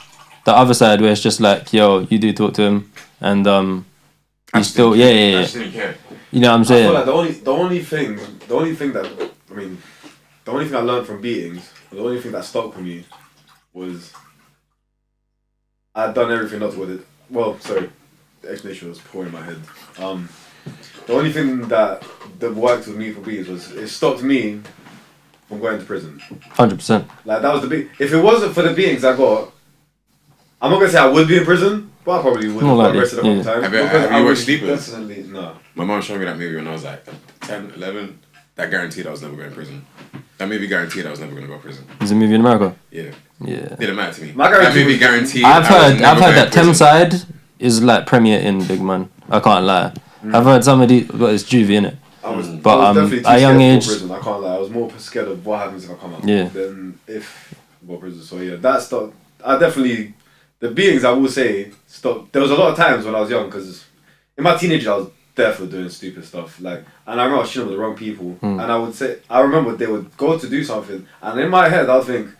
the other side where it's just like, yo, you do talk to him and I just didn't care. You know what I'm saying? I feel like the only thing I learned from beatings, the only thing that stuck with me was I'd done everything not with it. Well, sorry, the explanation was poor in my head. The only thing that worked with me for beatings was it stopped me from going to prison. 100%. Like, that was the big. If it wasn't for the beatings I got, I'm not gonna say I would be in prison, but I probably would have arrested a couple times. Have you watched Sleepers? Definitely, no. My mom showed me that movie when I was like 10, 11. That guaranteed I was never going to prison. That movie guaranteed I was never going to go to prison. Is it a movie in America? Yeah. Yeah. Didn't matter to me. That movie guaranteed. I've heard that Thames Side is like premier in Big Man. I can't lie. I've heard somebody got it's juvie in it. I was definitely too at a young age. Prison. I can't lie. I was more scared of what happens if I come out. Yeah. Than if I go to prison. So yeah, that stuff. I definitely the beatings. I will say stopped. There was a lot of times when I was young because in my teenage I was definitely doing stupid stuff. Like, and I remember I was chilling with the wrong people. And I would say I remember they would go to do something, and in my head I would think,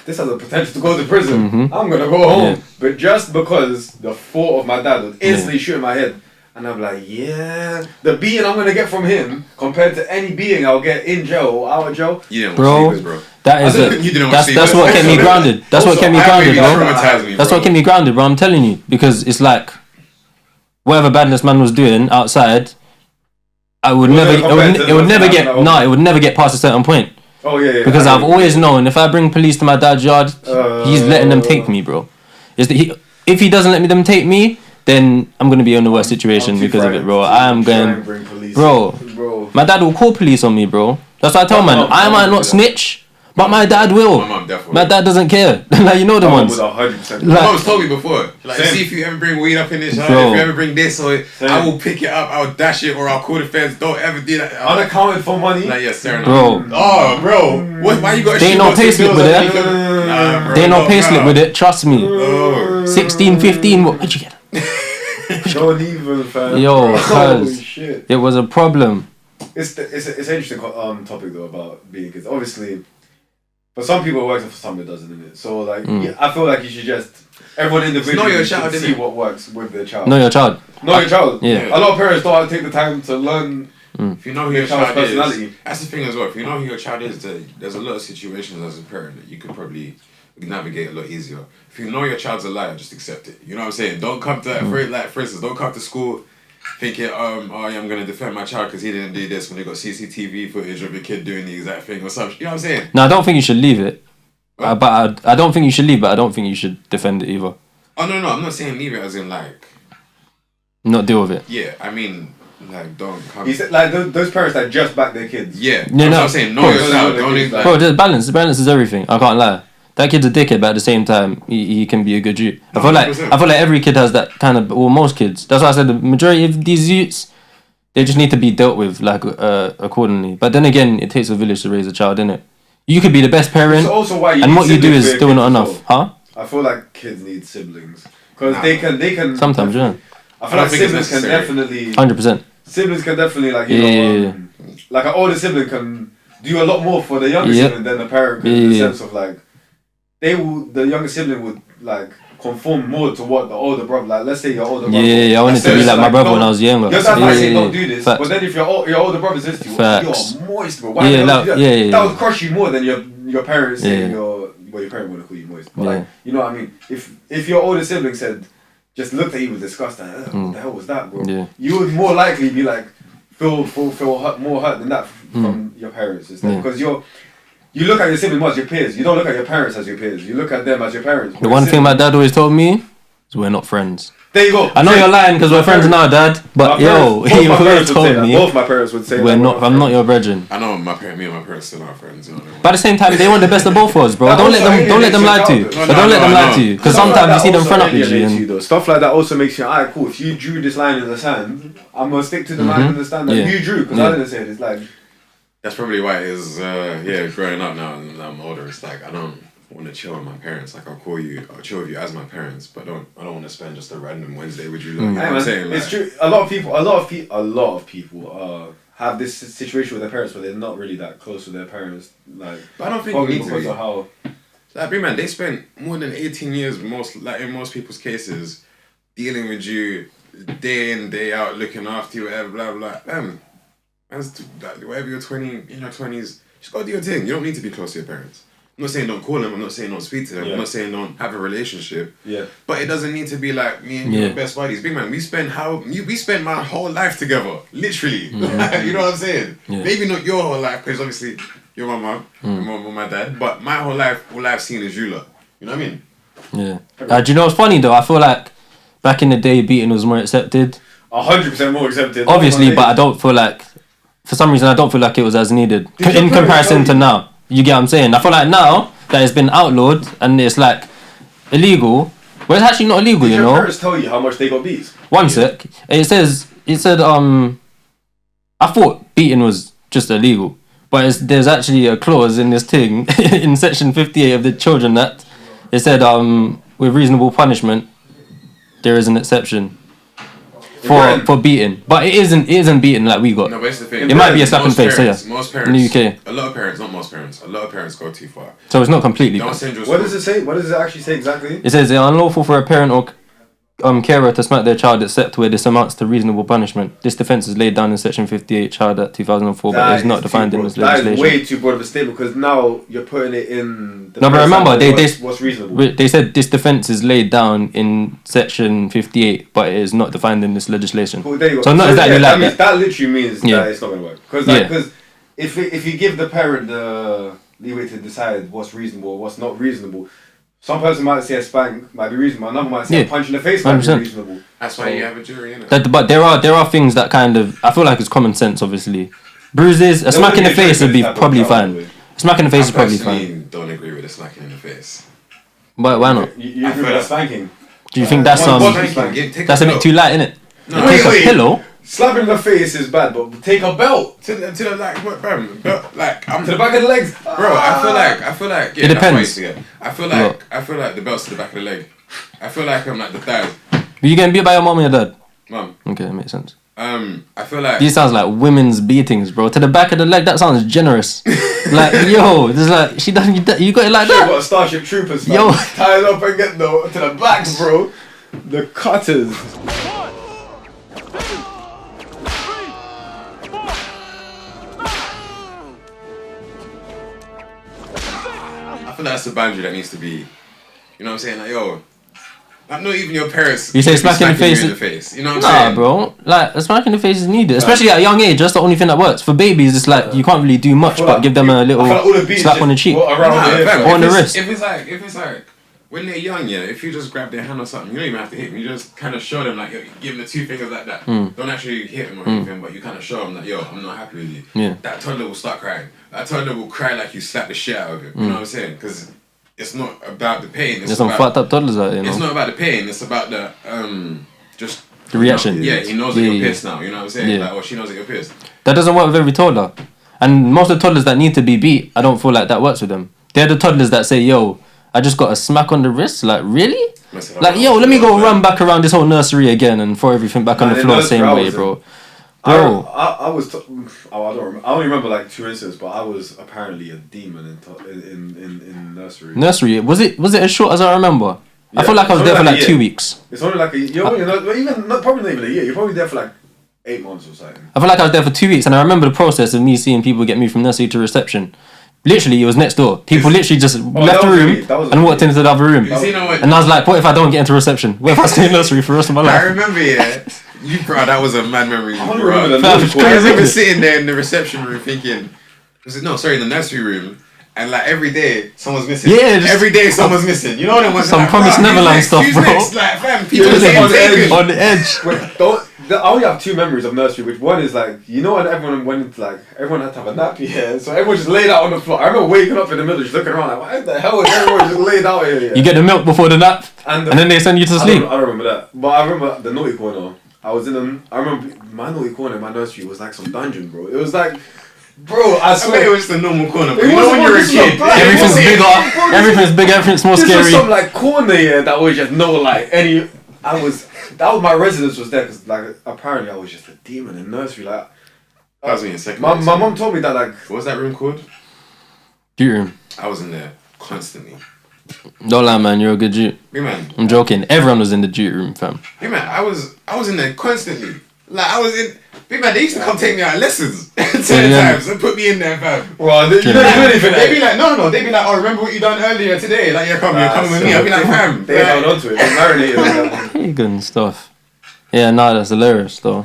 this has the potential to go to prison. I'm gonna go home. Yeah. But just because the thought of my dad would instantly shoot in my head, And I'm like, yeah, the beating I'm gonna get from him compared to any beating I'll get in jail or out of jail. You didn't Bro. watch Sleepers, bro. That is that's what kept me grounded. That's what kept me grounded, bro. That's what kept me grounded, bro. I'm telling you, because it's like whatever badness man was doing outside, it would never get past a certain point. Oh yeah. Because I've always known if I bring police to my dad's yard, he's letting them take me, bro. If he doesn't let them take me, then I'm gonna be in the worst situation because of it, bro. Bro. My dad will call police on me, bro. That's what I tell man. I might not snitch, but my dad will. My mum definitely. My dad doesn't care. Like, you know the ones. My mom's told me before. Like, see if you ever bring weed up in this house, if you ever bring this, or I will pick it up, I'll dash it, or I'll call the feds. Don't ever do that. Unaccounted for money. Like, yes, sir. Bro. Oh, bro. Why you got? They ain't no payslip with it. They ain't no payslip with it. Trust me. 16, 15. What'd you get? Don't even, fam. Yo, holy shit. It was a problem. It's an interesting topic though about being kids. Obviously, for some people it works and for some it doesn't, innit? So like, I feel like you should just everyone individually should see what works with their child. Know your child. Know your child. Yeah. A lot of parents don't take the time to learn. If you know who your child is, that's the thing as well. If you know who your child is, there's a lot of situations as a parent that you could probably navigate a lot easier. If you know your child's a liar, just accept it. You know what I'm saying? Don't come to that for instance, don't come to school thinking, I'm gonna defend my child because he didn't do this when they got CCTV footage of your kid doing the exact thing or something. You know what I'm saying? No, I don't think you should leave it. But I don't think you should leave, but I don't think you should defend it either. Oh no, I'm not saying leave it as in like not deal with it. Yeah, I mean like don't come. You said like those parents that just back their kids. Yeah. I'm saying know your child. Bro, there's balance. Balance is everything. I can't lie. That kid's a dickhead, but at the same time, he can be a good youth. I feel like every kid has that kind of. Well, most kids. That's why I said the majority of these youths, they just need to be dealt with like accordingly. But then again, it takes a village to raise a child, innit? You could be the best parent, also why you and what you do is still not enough, huh? I feel like kids need siblings because they can. Sometimes, yeah. I feel like siblings can definitely. 100%. Siblings can definitely like an older sibling can do a lot more for the younger sibling than the parent in the sense of like. The younger sibling would like conform more to what the older brother, like let's say your older brother. Yeah, I wanted to be like my brother when I was younger. Your dad might say don't do this, but then if your older brother says to you, you're moist, bro. Why that would crush you more than your parents saying your parent would call you moist. But like, you know what I mean? If your older sibling said, just looked at you with disgust, like, what the hell was that, bro? Yeah. You would more likely be like feel hurt, more hurt than that from your parents, because you look at your siblings as your peers. You don't look at your parents as your peers. You look at them as your parents. The one thing my dad always told me is we're not friends. There you go. I know you're lying because we're friends now, Dad. But he always told me. Both my parents would say we're not. I'm not your brethren. I know me and my parents still are friends. You know what I mean? But at the same time, they want the best of both of us, bro. Don't let them lie to you. But don't let them lie to you because sometimes you see them front up with you. Stuff like that also makes you alright, cool. If you drew this line in the sand, I'm gonna stick to the line in the sand that you drew because I didn't say it. It's like. That's probably why it is, growing up now and I'm older, it's like, I don't want to chill with my parents. Like, I'll chill with you as my parents, but I don't want to spend just a random Wednesday with you. Like, you know what I'm saying? Like, it's true. A lot of people have this situation with their parents where they're not really that close with their parents. Like, but I don't think you need to be. Of how... Like, big man, they spent more than 18 years, in most people's cases, dealing with you day in, day out, looking after you, whatever, blah, blah. Whatever you're 20, in your 20s, just go do your thing. You don't need to be close to your parents. I'm not saying don't call them. I'm not saying don't speak to them. I'm not saying don't have a relationship. Yeah. But it doesn't need to be like me and your best buddies. Big man, we spent my whole life together, literally. Mm-hmm. You know what I'm saying? Yeah. Maybe not your whole life, because obviously you're my mom, or my dad. But my whole life, all I've seen is you lot. You know what I mean? Yeah. Do you know what's funny though? I feel like back in the day, beating was more accepted. 100% more accepted. Obviously, but I don't feel like. For some reason, I don't feel like it was as needed in comparison to now. You get what I'm saying? I feel like now that it's been outlawed and it's like illegal, well, it's actually not illegal, you know. Did your parents tell you how much they got beat? One sec. It said I thought beating was just illegal, but there's actually a clause in this thing in section 58 of the Children Act. It said with reasonable punishment, there is an exception. For beating, but it isn't beating like we got. No, but it's the thing. It might be a slap in the face. Most parents in the UK, a lot of parents, not most parents, a lot of parents go too far. So it's not completely. What does it say? What does it actually say exactly? It says it's unlawful for a parent or carer to smack their child except where this amounts to reasonable punishment. This defence is laid down in Section 58, Child Act 2004, but it is not defined in this legislation. That is way too broad of a statement because now you're putting it in. No, but remember, what's reasonable. They said this defence is laid down in Section 58, but it is not defined in this legislation. Well, there you go. So not exactly like that. That literally means that it's not going to work. Because if you give the parent the leeway to decide what's reasonable or what's not reasonable, some person might say a spank might be reasonable, another might say a punch in the face might be reasonable. That's why you have a jury, innit? But there are things that kind of, I feel like it's common sense, obviously. Bruises, a smack in the face would be probably fine. A smack in the face is probably fine. I don't agree with a smacking in the face. But why not? You agree with a spanking? Do you think that's a bit too light, innit? No, take a pillow. Slapping in the face is bad, but take a belt to the like, what, bro? Like, to the back of the legs, bro. I feel like. Yeah, it depends. I feel like the belt's to the back of the leg. I feel like I'm like the thighs. Were you getting beat by your mom or your dad? Mom. Okay, that makes sense. I feel like these sounds like women's beatings, bro. To the back of the leg, that sounds generous. Like, yo, there's like she done. You got it like that. You got a Starship Troopers, man. Yo, tie it up and get to the backs, bro. The cutters. I feel like that's the boundary that needs to be. You know what I'm saying? Like, yo, like not even your parents. You say smacking in the face. You know what I'm saying? Nah, bro. Like, a smack in the face is needed, especially at a young age. That's the only thing that works. For babies, it's like you can't really do much, but give them a little slap on the cheek or on the wrist. If it's like when they're young, yeah, if you just grab their hand or something, you don't even have to hit them. You just kind of show them, like, yo, give them the two fingers like that. Don't actually hit them or anything, but you kind of show them, like, yo, I'm not happy with you. Yeah. That toddler will start crying. That toddler will cry like you slapped the shit out of him. You know what I'm saying? Because it's not about the pain. There's some fucked up toddlers out there, you know? It's not about the pain. It's about the, just... the reaction. Yeah, he knows that you're pissed now. You know what I'm saying? Yeah. Like, or she knows that you're pissed. That doesn't work with every toddler. And most of the toddlers that need to be beat, I don't feel like that works with them. They're the toddlers that say, yo, I just got a smack on the wrist. Like, really? Like, yo, let me go run back around this whole nursery again and throw everything back on the floor the same way, bro. I only remember like 2 instances, but I was apparently a demon in nursery. Nursery? Was it as short as I remember? Yeah, I feel like I was there for like 2 weeks. It's only like probably not even a year. You're probably there for like 8 months or something. I feel like I was there for 2 weeks, and I remember the process of me seeing people get moved from nursery to reception. Literally, it was next door. People literally just left the room and walked into the other room. And I was like, what if I don't get into reception? What if I stay in nursery for the rest of my life? I remember, bro, that was a mad memory. I remember sitting there in the reception room thinking, in the nursery room, and like every day someone's missing. Yeah, every day someone's missing. You know what I mean? Some like, Promised Neverland stuff, bro. Like, fam, people on the edge. I only have 2 memories of nursery, which one is like, you know when everyone went into like, everyone had to have a nap here, so everyone just laid out on the floor. I remember waking up in the middle, just looking around like, why the hell is everyone just laid out here? Yeah? You get the milk before the nap, and then they send you to sleep. I don't remember that, but I remember the naughty corner. I remember my naughty corner in my nursery was like some dungeon, bro. It was like, bro, I swear it was just a normal corner. But you know when you're a kid, everything's bigger, everything's bigger, everything's more scary. This was some like corner here that was just no like any. That was my residence was there because like apparently I was just a demon in nursery. Like that was me in second. My mom told me that like what was that room called? Duty room. I was in there constantly. Don't lie, man. You're a good Jew. Hey, man. I'm joking. Everyone was in the duty room, fam. Hey, man. I was in there constantly. Like I was in. Big man, they used to come take me out lessons 10 times and put me in there, fam. Well, you don't do anything. They'd be like, no. They'd be like, oh, remember what you done earlier today? Like, you're coming with me. I'd be like, fam. They held on to it. They marinated good and stuff. Yeah, nah, that's hilarious, though.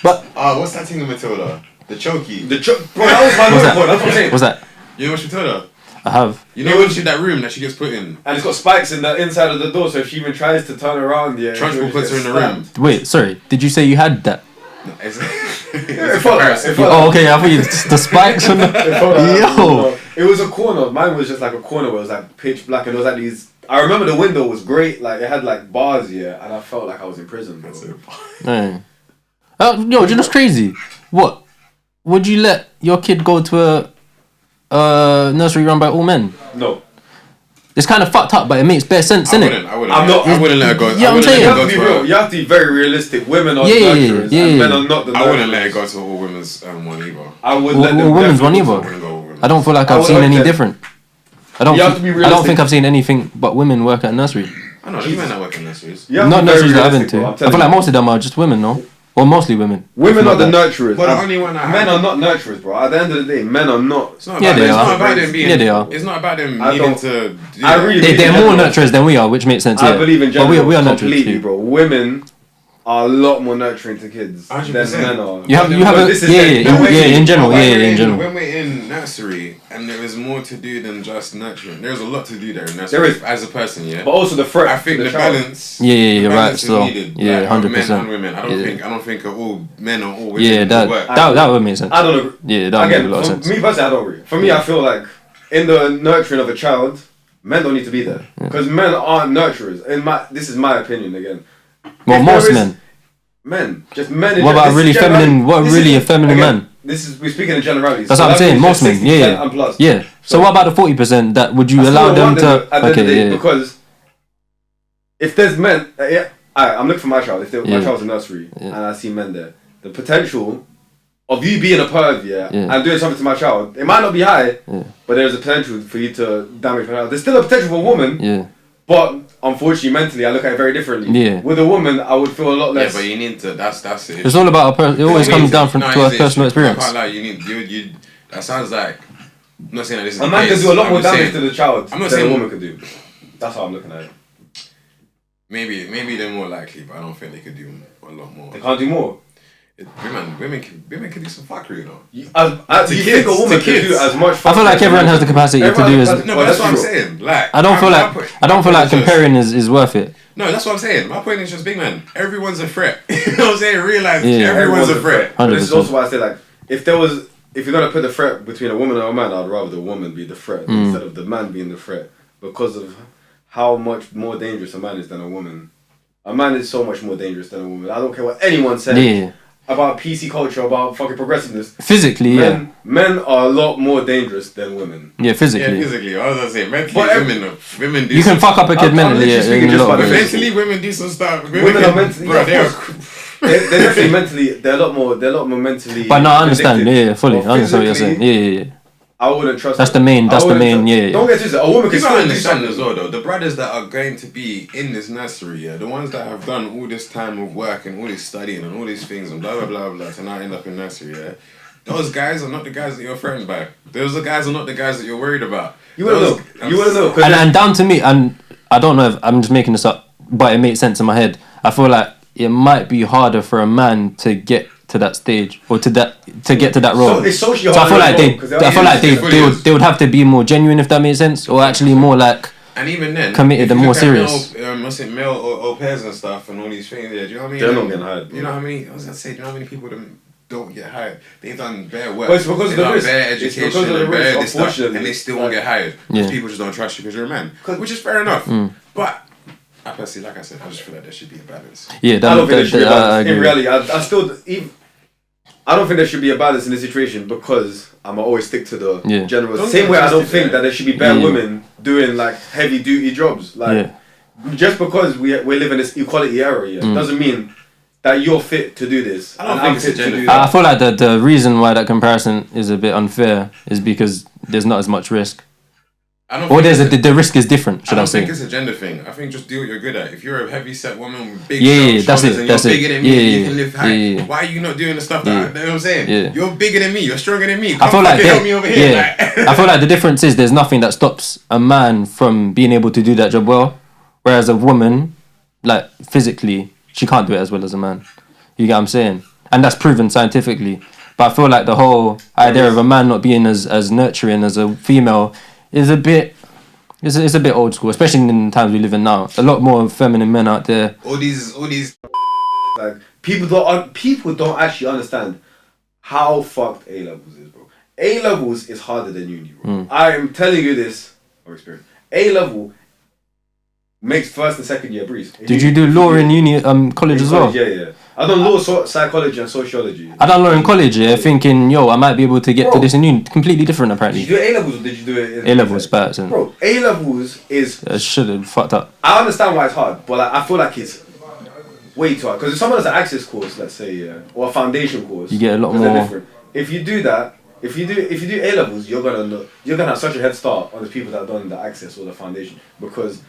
But what's that thing with Matilda? The chokey. Bro, that was my number one. That's what I'm saying. What's that? You know what Matilda? I have. You know when she's in that room that she gets put in? And it's got spikes in the inside of the door, so if she even tries to turn around, Trunchbull puts her in the room. Wait, sorry. Did you say you had that? No, it's oh, okay. I thought you the spikes on the. Yo. It was a corner. Mine was just like a corner where it was like pitch black, and it was like these. I remember the window was great. Like it had like bars, and I felt like I was in prison. Bro. Hey. Yo, do you know what's crazy? What? Would you let your kid go to a nursery run by all men? No. It's kind of fucked up, but it makes bare sense, innit? I wouldn't let her go. Yeah, I'm saying. You have to be real. You have to be very realistic. Women are nurturers, and men are not the nurturers. I wouldn't let her go to all women's one either. I would let them. All women's one either. I don't feel like I've seen any different. I don't think I've seen anything but women work at a nursery. I know, there's men that work in nurseries. You have Not to be very nurseries that haven't realistic, to. bro, I'm I feel telling like you. most of them are just women, no? Or mostly women. Women are the Not that. nurturers. But the only one I Men have- are not nurturers, bro. At the end of the day, men are not. It's not Yeah, about, they it's are. not about them being. Yeah, they are. It's not about them I needing don't- to. Do I that. really They're believe more in nurturers than we are, which makes sense. I Yeah. believe in But general we are nurturers completely, too. bro. Women are a lot more nurturing to kids 100%. than men are. You have But a this is yeah, the- yeah, the way yeah, you- in general, When yeah, we're in general. When we're in nursery, and there is more to do than just nurturing. There's a lot to do there in nursery. There is. As a person, yeah. But also the threat. I think to the child. balance. Yeah, the you're right. balance is So needed, yeah, like, 100%. Men and women. I don't Yeah. think all men or all women. Yeah, do work. that would make sense. I don't agree. Yeah, that would Again, make a lot of for sense. me personally, I don't agree. For me, I feel like in the nurturing of a child, men don't need to be there because men aren't nurturers. This is my opinion again. Well, If there most is- men. Men, just men. What about really feminine? What This really is- a feminine again, man? We're speaking in generalities. That's So what I'm that saying. means Most just men, yeah, 60% yeah. and plus. Yeah. So what about the 40% that would you I allow still them want to? at the end of the Okay, day, yeah. because if there's men, I'm looking for my child. If my child's in nursery and I see men there, the potential of you being a perv, and doing something to my child, it might not be high, but there's a potential for you to damage my child. There's still a potential for a woman, but unfortunately, mentally, I look at it very differently. Yeah. With a woman, I would feel a lot Yeah, less. but you need to. That's it. It's all about it always comes down to our it's- personal I experience. can't lie. You. That sounds like. I'm not saying that this is A the man can case, do a lot I'm more just damage saying- to the child I'm not than a saying- woman could do. That's how I'm looking at it. Maybe they're more likely, but I don't think they could do a lot more. They can't do more. Women can do some fuckery, you know. You kids, think a woman to can kids. do as much? I feel like everyone has the capacity to do as. No, but that's what I'm saying. Like, I don't feel my like point- I don't my feel point like is just- comparing is worth it. No, that's what I'm saying. My point is just big man. Everyone's a threat. You know what I'm saying? Realize Yeah. everyone's a threat. But this is 100%. also why I say like, if you're gonna put the threat between a woman and a man, I'd rather the woman be the threat instead of the man being the threat because of how much more dangerous a man is than a woman. A man is so much more dangerous than a woman. I don't care what anyone says Yeah. about PC culture, about fucking progressiveness. Physically, yeah. Men are a lot more dangerous than women. Yeah, Yeah, physically. physically. I was gonna say mentally, But women do. You can fuck up a kid I'm mentally, literally yeah. speaking in a just lot by of the ways. Mentally, women do some stuff. Women are mentally, bro. yeah, of they're definitely mentally. They're a lot more mentally. But no, I understand. addicted. Yeah, fully. But I understand what you're saying. physically, Yeah. I wouldn't trust. That's them. the main- I that's the wouldn't main- trust- yeah. Don't get twisted. A woman can You still gotta do understand something as well, though. The brothers that are going to be in this nursery, the ones that have done all this time of work and all this studying and all these things and blah blah blah blah to now end up in nursery, those guys are not the guys that you're threatened by. Those guys are not the guys that you're worried about. You wanna know? You wanna know? And down to me, and I don't know if I'm just making this up, but it makes sense in my head. I feel like it might be harder for a man to get to that stage or to get to that role. So it's socially So I harder feel as like well, I feel like Fully they would have to be more genuine, if that makes sense, or actually more like And even then, committed if and you more look at serious. Male au pairs and stuff and all these things. Yeah, do you know what I mean? They're not getting hired, You know what I mean? I was gonna say, do you know how many people don't get hired? They've done bare work. But it's because of They've the done risk. bare It's education because of the and bare risk, this stuff, unfortunately. and they still won't get hired because Yeah. people just don't trust you because you're a man. Which is fair enough. But I personally, like I said, I just feel like there should be a balance. yeah. I don't think there should be a I balance. In agree. reality, I don't think there should be a balance in this situation because I'm always stick to the Yeah. general. Don't Same get way I don't twisted, think yeah. that there should be bare Yeah. women doing like heavy duty jobs. Like just because we live in this equality era, doesn't mean that you're fit to do this. I don't and think I'm it's fit a to gender do thing. I that. feel like the reason why that comparison is a bit unfair is because there's not as much risk, I don't or think it's a- the risk is different. Should I don't say? think it's a gender thing. I think just do what you're good at. If you're a heavy set woman with big Yeah, shoulders that's it, and that's you're it. bigger than me, Yeah, you yeah, can lift high. yeah, yeah. Why are you not doing the stuff Yeah. that you know what I'm saying? Yeah. You're bigger than me. You're stronger than me. I Come feel like fucking help me over here. yeah. I feel like the difference is there's nothing that stops a man from being able to do that job well, whereas a woman, like physically, she can't do it as well as a man. You get what I'm saying? And that's proven scientifically. But I feel like the whole idea of a man not being as nurturing as a female is a bit. It's a bit old school, especially in the times we live in now. A lot more feminine men out there. all these. Like people don't actually understand how fucked A levels is, bro. A levels is harder than uni, bro. I am telling you this from experience. A level makes first and second year breeze. Did you do law in uni, college as well? Yeah. I done law, psychology, and sociology. I done law in college, yeah, thinking, yo, I might be able to get to this in uni. Completely different, Did apparently. you do A levels or did you do it? A levels, but Bro, A levels is. I should have fucked up. I understand why it's hard, but like, I feel like it's way too hard. Because if someone has an access course, let's say, or a foundation course, You get a lot 'cause they're more- different. If you do that, if you do A levels, you're gonna have such a head start on the people that have done the access or the foundation because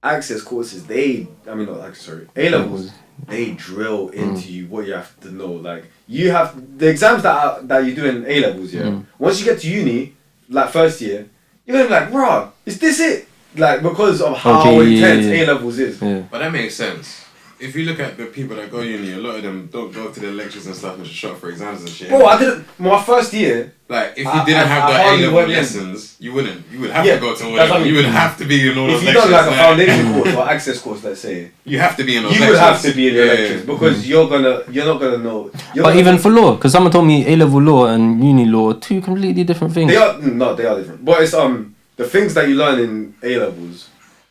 access courses, A levels, they drill into you what you have to know. Like you have the exams that you do in A levels. Yeah. Once you get to uni, like first year, you're gonna be like, "Bruh, is this it?" Like because of how intense A levels is. Yeah. But that makes sense. If you look at the people that go uni, a lot of them don't go to their lectures and stuff and just show up for exams and shit. Bro, I didn't. My first year. Like, if you didn't have the A-level lessons, you wouldn't. You would have to go to all of them. You would have to be in all those lectures. If you done like a foundation course or access course, let's say. You have to be in those lectures. You would have to be in your lectures because you're not gonna know. But even for law, because someone told me A-level law and uni law are two completely different things. They are different. But it's the things that you learn in A-levels,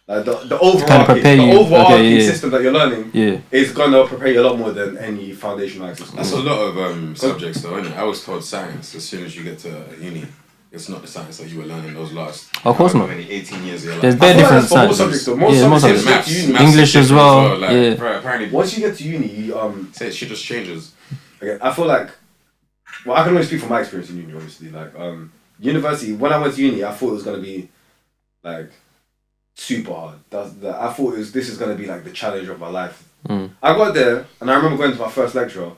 like the overarching system that you're learning is gonna prepare you a lot more than any foundational access course. That's a lot of subjects though, isn't it? I was told science as soon as you get to uni. It's not the science that you were learning those last. Of course not. 18 years of your life. There's very different sciences. Most subjects. Maths, English as well. Like, apparently, once you get to uni, you say shit just changes. Okay, I feel like, well, I can only speak from my experience in uni. Obviously, like university. When I went to uni, I thought it was gonna be like super hard. I thought this is gonna be like the challenge of my life. I got there and I remember going to my first lecture,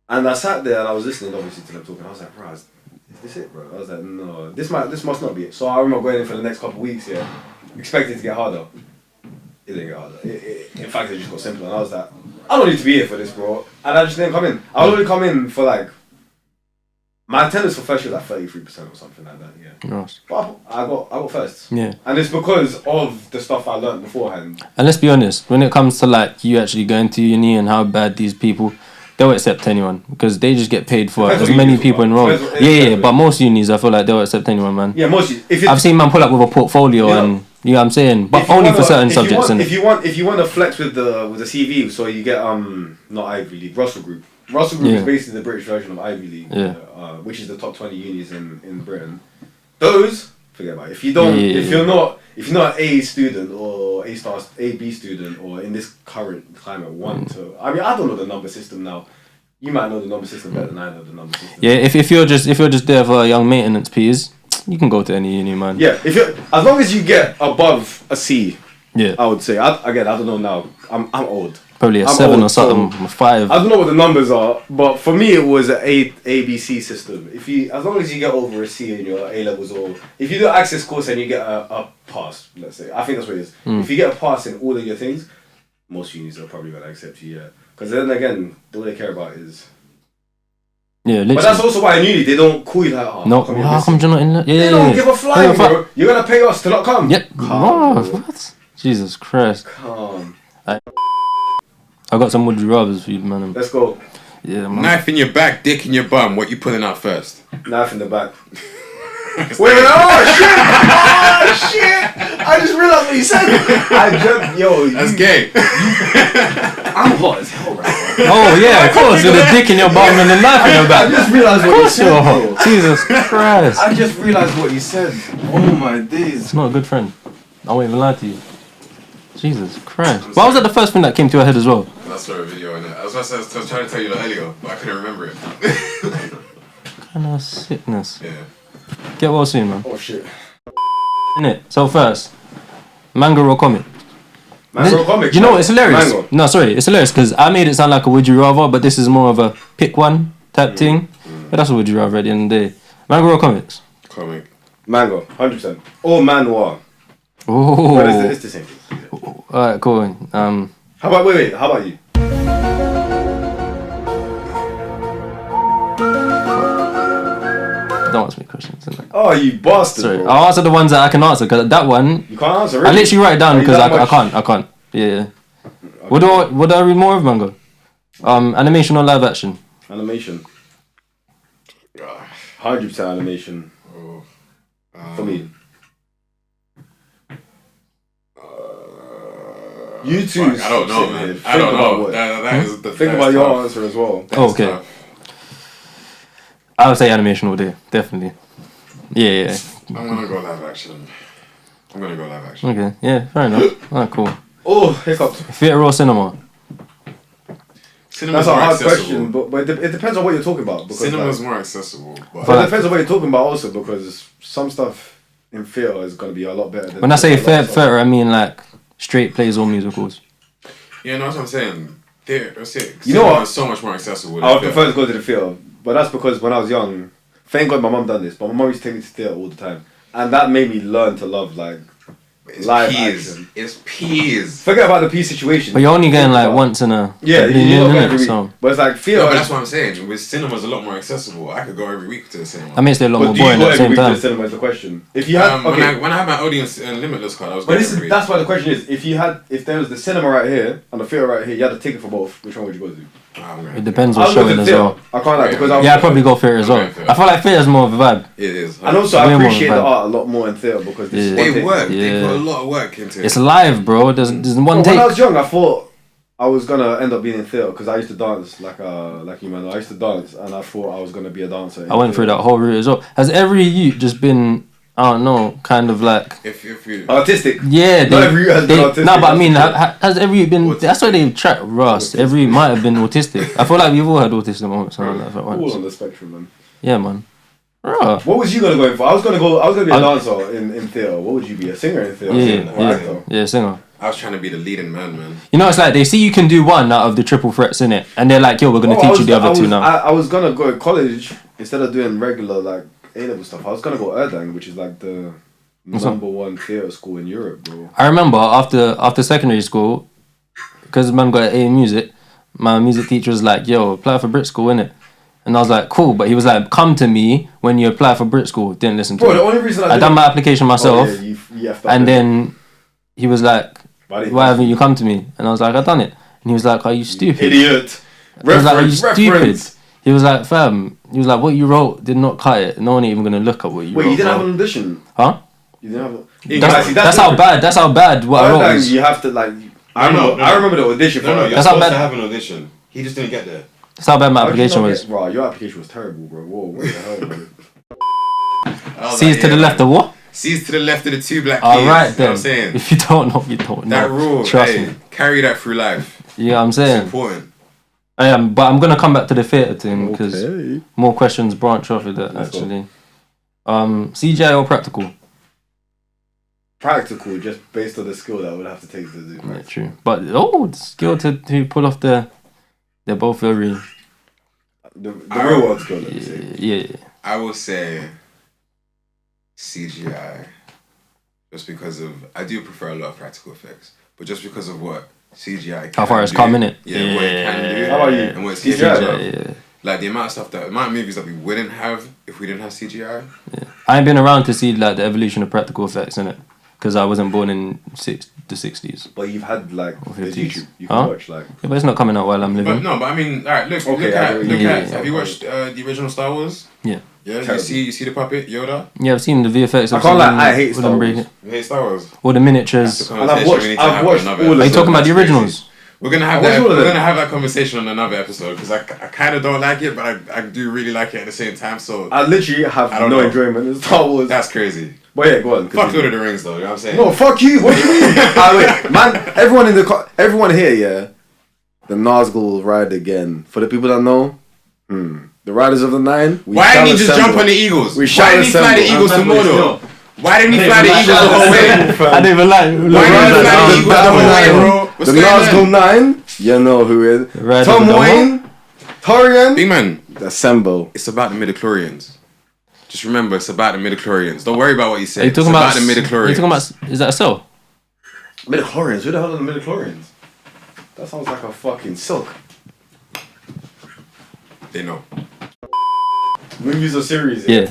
and I sat there and I was listening obviously to them talking. I was like, bro, is this it, bro? I was like, no, this must not be it. So I remember going in for the next couple of weeks, expecting it to get harder. It didn't get harder. In fact, it just got simpler. And I was like, I don't need to be here for this, bro. And I just didn't come in. I would only come in for like, my attendance for first year was like 33% or something like that, Nice. But I got first. Yeah. And it's because of the stuff I learned beforehand. And let's be honest, when it comes to like you actually going to uni and how bad these people, they'll accept anyone because they just get paid for as many people enrolled. But most unis I feel like they'll accept anyone, man. Yeah, most. I've seen man pull up with a portfolio and you know what I'm saying, but only for certain subjects. If you want to flex with the CV, so you get not Ivy League, Russell Group. Russell Group is basically the British version of Ivy League, which is the top 20 unis in Britain. Those, forget about it. If you're not an A student or A B student, or in this current climate I don't know the number system now. You might know the number system better than I know the number system. Yeah, if you're just there for young maintenance P's, you can go to any uni, man. Yeah, as long as you get above a C, I would say. I don't know now. I'm old. Probably a 7 or something, 5. I don't know what the numbers are, but for me it was an ABC system. As long as you get over a C in your A levels, or if you do an access course and you get a pass, let's say, I think that's what it is. If you get a pass in all of your things, most unis are probably gonna accept you. Because then again, all they care about is. Yeah, literally. But that's also why in uni they don't call you like, no, how come you're not in that? They don't give a flying, bro. You're gonna pay us to not come. Yep. What? Jesus Christ. Calm. I got some would you rathers for you, man. Let's go. Yeah, man. Knife in your back, dick in your bum. What you pulling out first? Knife in the back. Wait, oh shit! Oh shit! I just realized what you said. That's gay. I'm hot as hell right now. Oh yeah, of course, with a dick in your bum and a knife in your back. I just realized what you said. Bro. Jesus Christ! I just realized what you said. Oh my days! It's not a good friend. I won't even lie to you. Jesus Christ! Why was that the first thing that came to your head as well? I saw a video in it. I was trying to tell you that earlier, but I couldn't remember it. Kind of sickness. Yeah. Get well soon, man. Oh shit. Innit? So first, manga or comic? Manga or comic? You know what? It's hilarious. Mango. No, sorry, it's hilarious because I made it sound like a would you rather, but this is more of a pick one type thing. But that's a would you rather at the end of the day. Manga or comics? Comic. Mango, 100%. Or man noir. Oh. But it's the same thing. Alright, cool. How about you? Don't ask me questions. Innit? Oh, you bastard! Sorry, bro. I'll answer the ones that I can answer because that one You can't answer. Really? I literally write it down because I can't. can't. Yeah. Okay. What do I read more of, manga? Animation or live action? Animation. 100% animation. For me. You two. I don't know, man. I don't know. That is the Think about your answer as well. Okay. Tough. I would say animation all day, definitely. Yeah. I'm gonna go live action. Okay, yeah, fair enough. Alright, cool. Oh, hiccups. Theatre or cinema? Cinema's That's a more hard accessible. question, but it depends on what you're talking about. Because Cinema's more accessible. But it depends on what you're talking about also, because some stuff in theatre is going to be a lot better than... When I say theatre, I mean like straight plays or musicals. Yeah, no, that's what I'm saying. That's it. You know what? It's so much more accessible. I would prefer to go to the theatre, but that's because when I was young, thank God my mum done this, but my mum used to take me to theatre all the time, and that made me learn to love like live action. It's peas. Forget about the peas situation. But you're only getting like once in a yeah, blue you moon, don't get innit? every week. So But it's like theatre. No, but that's what I'm saying. With cinema's a lot more accessible. I could go every week to the cinema. that makes it a lot But more do you boring go at the every same week to time. the cinema is the question. If you had when I had my audience Limitless card, I was but going this every is, week. that's why the question is, if there was the cinema right here and the theatre right here, you had a ticket for both, which one would you go to? It depends on I'll go to showing the as theatre. well. I can't lie, because Yeah, I'd probably go theatre as well. Okay, fair. I feel like theatre's more of a vibe. It is. And also, Way I more appreciate the vibe. art a lot more in theatre because this is one They take. work. They Yeah. put a lot of work into it. It's live, bro. There's one Well, take. when I was young, I thought I was gonna end up being in theatre because I used to dance like you man. I used to dance, and I thought I was gonna be a dancer. I went through that whole route as well. Has every youth just been, I don't know, kind of like... If you artistic. Yeah, Not every youth has been autistic. No, but I mean, that's for has every youth been... Autistic. That's why they track Ross. Every youth might have been autistic. I feel like we've all had autistic moments around that at all once. on the spectrum, man. Yeah, man. Bruh. What was you gonna go in for? I was gonna be a dancer in theatre. What would you be? A singer in theatre? Or actor? Yeah, singer. I was trying to be the leading man. You know, it's like they see you can do one out of the triple threats, innit? And they're like, yo, we're going to teach you the other two now. I was gonna go to college instead of doing regular like A-level stuff. I was gonna go Erdang, which is like the number one theatre school in Europe, bro. I remember after secondary school, because man got an A in music, my music teacher was like, yo, apply for Brit school, innit? And I was like, cool. But he was like, come to me when you apply for Brit school. Didn't listen to Bro, him. the only reason I done my application myself. Oh, yeah, you effed up, and didn't then he was like, why haven't you come to me? And I was like, I done it. And he was like, are you stupid? Idiot. I was like, are you Reference. stupid? He was like, fam. He was like, what you wrote did not cut it. No one ain't even gonna look at what you wrote. Wait, you didn't bro. have an audition? Huh? You didn't have That's how bad. That's how bad what I wrote was. You have to like. I remember the audition for it. That's how bad. To have an audition. He just didn't get there. That's how bad my application was. Bro, your application was terrible, bro. Whoa, what the hell, bro? C's to the left of what? C's to the left of the two black keys. Alright You know what then. I'm saying? If you don't know, you don't know. That rule, Trust hey, me. carry that through life. Yeah, I'm It's saying. important. I am, but I'm gonna come back to the theatre thing because Okay. more questions branch off of that Let's go. actually. CGI or practical? Practical, just based on the skill that I would have to take to do. Yeah, Practical. true. But the skill to pull off they're both very The real world skill, let me say. yeah. I will say CGI. Just because of I do prefer a lot of practical effects, but just because of what CGI can How far it's do, come, innit? Yeah, what it can do. How about you? And what it's CGI, capable bro? of. Yeah. Like the amount of movies that we wouldn't have if we didn't have CGI. I ain't been around to see like the evolution of practical effects in it because I wasn't born in the 60s. But you've had like Or the 50s. YouTube. You can Huh? watch like. Yeah, but it's not coming out while I'm But living. no, but I mean, alright, look Okay, at yeah. have you watched the original Star Wars? Yeah. Yeah, Terrible. you see the puppet, Yoda? Yeah, I've seen the VFX. I can't lie, I hate Star Wars. You hate Star Wars? All the miniatures. And I've watched all Are of you talking about the That's crazy. originals? We're gonna have I watched that. all of We're them. gonna have that conversation on another episode because I kind of don't like it, but I do really like it at the same time. So I literally have I don't no know. enjoyment in Star Wars. that's crazy. But yeah, go on. Fuck continue. Lord of the Rings, though. You know what I'm saying? No, fuck you. What do you mean? Wait, man. Everyone here, yeah. The Nazgul ride again. For the people that know, the Riders of the Nine. We Why shall didn't he just assemble. jump on the Eagles? We Why shall didn't he fly the assemble. Eagles to Mordor? Why didn't he fly the Eagles the whole way? I didn't even like. Why didn't he fly the Eagles the whole way, bro? What's The going Nazgul on? Nine. You know who is. Riders Tom of the Wayne. Torian. Big man, Assemble. it's about the midichlorians. Just remember, it's about the midichlorians. Don't worry about what you say. Are you talking it's about the midichlorians. Are you talking about? Is that a cell? Midichlorians. Who the hell are the midichlorians? That sounds like a fucking silk. They know. Movies or series? Yeah.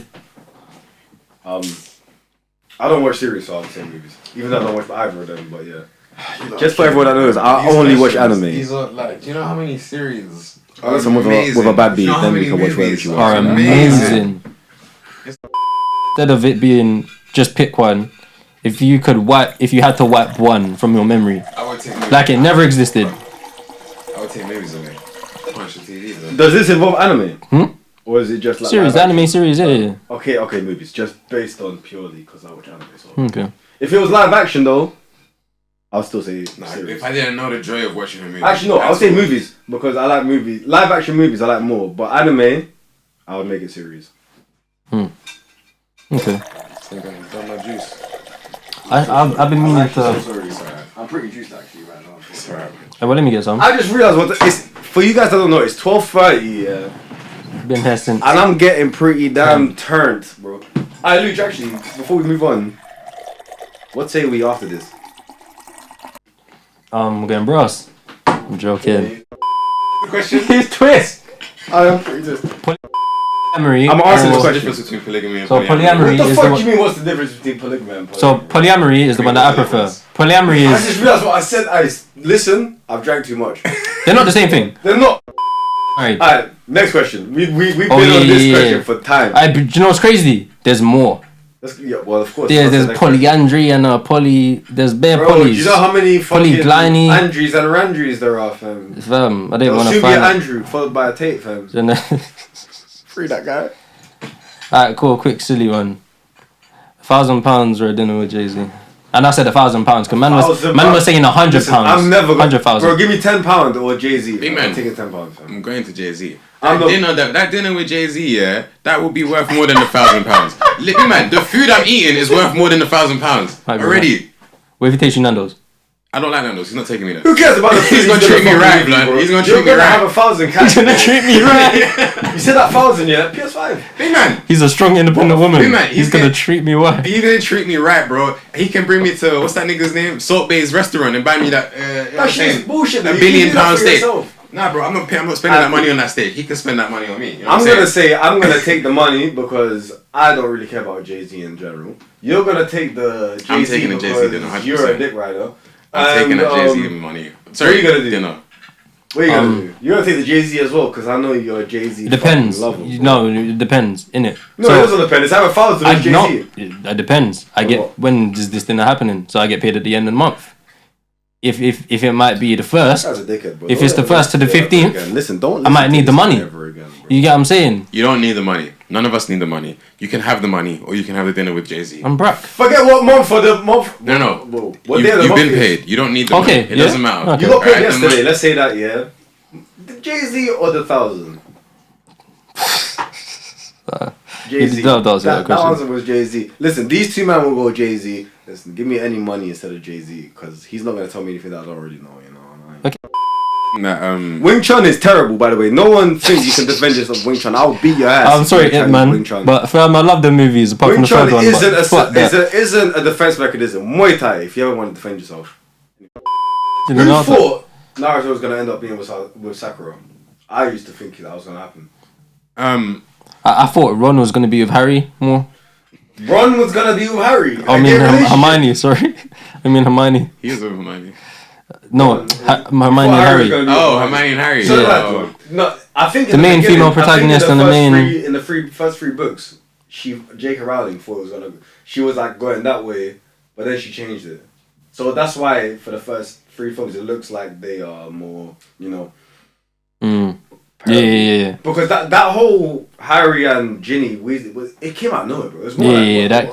I don't watch series, so I'll say movies. Even though I don't watch either of them, but yeah. Just for everyone that knows, I only watch anime. These are like, do you know how many series? Unless I'm with a bad beat, You know how then we many can watch whatever movies you Are want. amazing. Instead of it being just pick one, if you had to wipe one from your memory, I would take movies. like it never existed. I would take movies away. Watch the TV though. Does this involve anime? Or is it just like Series, live anime action? series, yeah. Okay, movies. Just based on purely because I watch anime. So. Okay. If it was live action though, I'll still say Nah, series. if I didn't know the joy of watching a movie. Actually, no, I'll that's say all. movies because I like movies. Live action movies I like more, but anime, I would make it series. Okay. Think I've done my juice. I've been meaning to. Sorry. I'm pretty juiced actually right now. It's alright. Well, let me get some. I just realized it's for you guys that don't know. It's 12:30, yeah, Been here since. and I'm getting pretty damn turned, bro. Alright, Luke. Actually, before we move on, what say we after this? We're going bros. I'm joking. Question. His twist. I am pretty juiced. Polyamory. I'm asking this What's the question. difference between polygamy and So polyamory What the is fuck the do you mean? What's the difference between polygamy and polygamy? So polyamory is the one that I prefer. Polyamory I is. just realized what I said. Listen, I've drank too much. They're not the same thing. They're not. Alright. Alright, next question. We've been Oh, on yeah, this yeah, question yeah. for time. But do you know what's crazy? There's more. Well, of course. There's that's the next question. polyandry and poly. There's bare Bro, do polys. you know how many fucking Polygliny. Andrews and Randrews there are, fam? Fam, I didn't There'll want to soon be an find. Andrew followed by a Tate, fam. Free that guy. Alright, cool. Quick, silly one. £1,000 or a dinner with Jay-Z. And I said £1,000 because man was saying £100. Listen, I'm never going. 100,000. Bro, give me £10 or Jay-Z. Big I'm man. taking £10, fam. I'm going to Jay-Z. That dinner with Jay-Z, yeah, that would be worth more than £1,000. Big man, the food I'm eating is worth more than £1,000 Might be already. What if he takes you Nando's? I don't like Nando's. He's not taking me there. Who cares about the food? He's gonna treat me right, blood. He's gonna treat me You're right. gonna have 1,000 cash. He's gonna treat me right. You said that 1,000, yeah? PS5. Big man, He's a strong, independent woman. Big man, he's gonna treat me right. he's gonna treat me right, bro. He can bring me to what's that nigga's name? Salt Bay's restaurant and buy me that. That shit is bullshit. A You billion do that pound for steak. yourself. Nah, bro, I'm not spending that money on that steak. He can spend that money on me. You know I'm what gonna saying? say I'm gonna take the money because I don't really care about Jay-Z in general. You're gonna take the Jay-Z I'm taking the because Jay-Z dinner, 100%. you're a dick rider. I'm taking that Jay-Z money. Sorry, what are you gonna do? Dinner. What are you gonna do? You're gonna take the Jay-Z as well because I know you're a Jay-Z. It depends. lover. No, it depends, innit? No, it doesn't depend. It's either 1,000 or Jay-Z. No, it depends. I get what? when is this dinner happening? So I get paid at the end of the month. If it might be the first, That's a dickhead, bro. if it's the first to the 15th, listen, don't. I might listen to need the this money. ever again, bro. You get what I'm saying? You don't need the money. None of us need the money. You can have the money or you can have the dinner with Jay-Z. I'm broke. Forget what month for the month. No. Whoa. What day of the You've month been is? paid. You don't need the Okay, money. It yeah. doesn't matter. Okay. You got paid Alright, the yesterday. Let's say that, yeah. The Jay-Z or the 1,000? Jay-Z. that was that question. answer was Jay-Z. Listen, these two men will go Jay-Z. Listen, give me any money instead of Jay-Z because he's not gonna tell me anything that I don't already know. You know. Okay. Wing Chun is terrible, by the way. No one thinks you can defend yourself. Wing Chun, I'll beat your ass. I'm sorry, if you try man, Wing Chun. but fam, I love the movies apart from Wing the third Chun one. isn't But fuck that. isn't a defense mechanism. Muay Thai, if you ever want to defend yourself. You Who know, thought Naruto was gonna end up being with Sakura? I used to think that was gonna happen. I thought Ron was gonna be with Harry more. Ron was gonna be with Harry. I mean Hermione. Sorry, I mean Hermione. He is with Hermione. No, Hermione and Harry. Oh, Hermione and Harry. So Yeah. no, I think The main female protagonist and the main in the first three books, J.K. Rowling thought it was gonna. She was like going that way, but then she changed it. So that's why for the first 3 films it looks like they are more, you know. Yeah. Because that whole Harry and Ginny Weasley it came out of nowhere, bro. It was more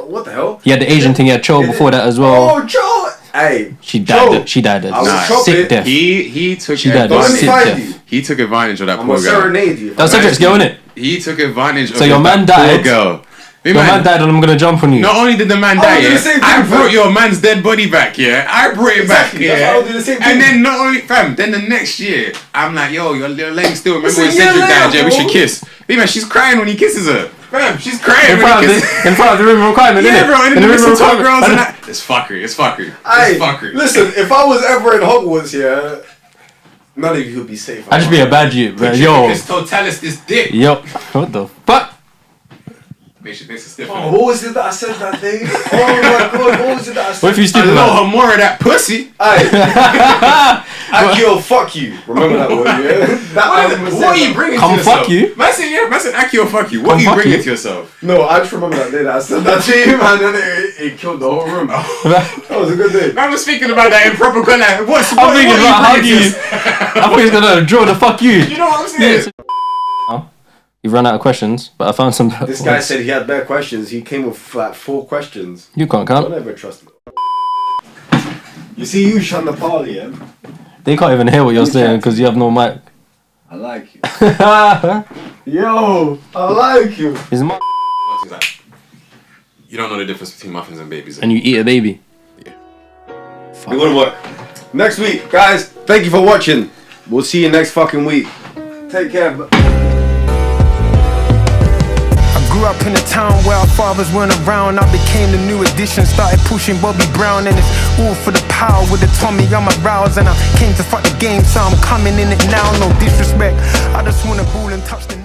what the hell? He had the Asian thing. He had Cho before that as well. Oh, Cho! Hey, She died. She died. Sick death. He took She died. advantage. Sick death. He took advantage of that I'm poor gonna girl. serenade you. That's Cedric's girl, innit? He took advantage of So your man that died. poor girl. Your man died and I'm gonna jump on you. Not only did the man die, do the same I thing, brought fam. your man's dead body back, yeah. I brought it Exactly, back, that's yeah. why I'll do the same thing. And then not only, fam, then the next year, I'm like, yo, your leg still. Remember It's a when year Cedric died, later, yeah? We bro. should kiss. Big man, she's crying when he kisses her. Fam, she's crying In when front he of kisses the, in front of the room of requirement, Yeah, innit? bro, in the midst of top girls And and that. It's fuckery. It's fuckery. Hey, It's fuckery. listen, if I was ever in Hogwarts, yeah, none of you would be safe. I'd just be a bad dude, bro. Yo. Yo. This totalis, this dick. Yo. What the fuck? Makes a stiff. Oh, what was it that I said that day? Oh my god, what was it that I said? What if you I stupid? know her more of that pussy. Akio, fuck you. Remember that word, yeah? What are you bringing Come to yourself? fuck you? Man said, yeah, man said, Akio, fuck you. What Come are you fuck bringing you? to yourself? No, I just remember that day that I said that to him and then it killed the whole room. That was a good day. Man was thinking about that in proper grammar. I'm thinking about how do you. I thought he was gonna draw the fuck you. You know what I'm saying? You've run out of questions, but I found some. This guy said he had bad questions. He came with like 4 questions. You can't Don't count. ever trust me. You see, you shun the party, yeah? They can't even hear what you're saying because you have no mic. I like you. Yo, I like you. His mom. You don't know the difference between muffins and babies. And you eat a baby. It wouldn't work. Next week, guys. Thank you for watching. We'll see you next fucking week. Take care. Grew up in a town where our fathers weren't around. I became the new addition, started pushing Bobby Brown. And it's all for the power with the Tommy on my brows. And I came to fuck the game, so I'm coming in it now. No disrespect, I just wanna ball and touch the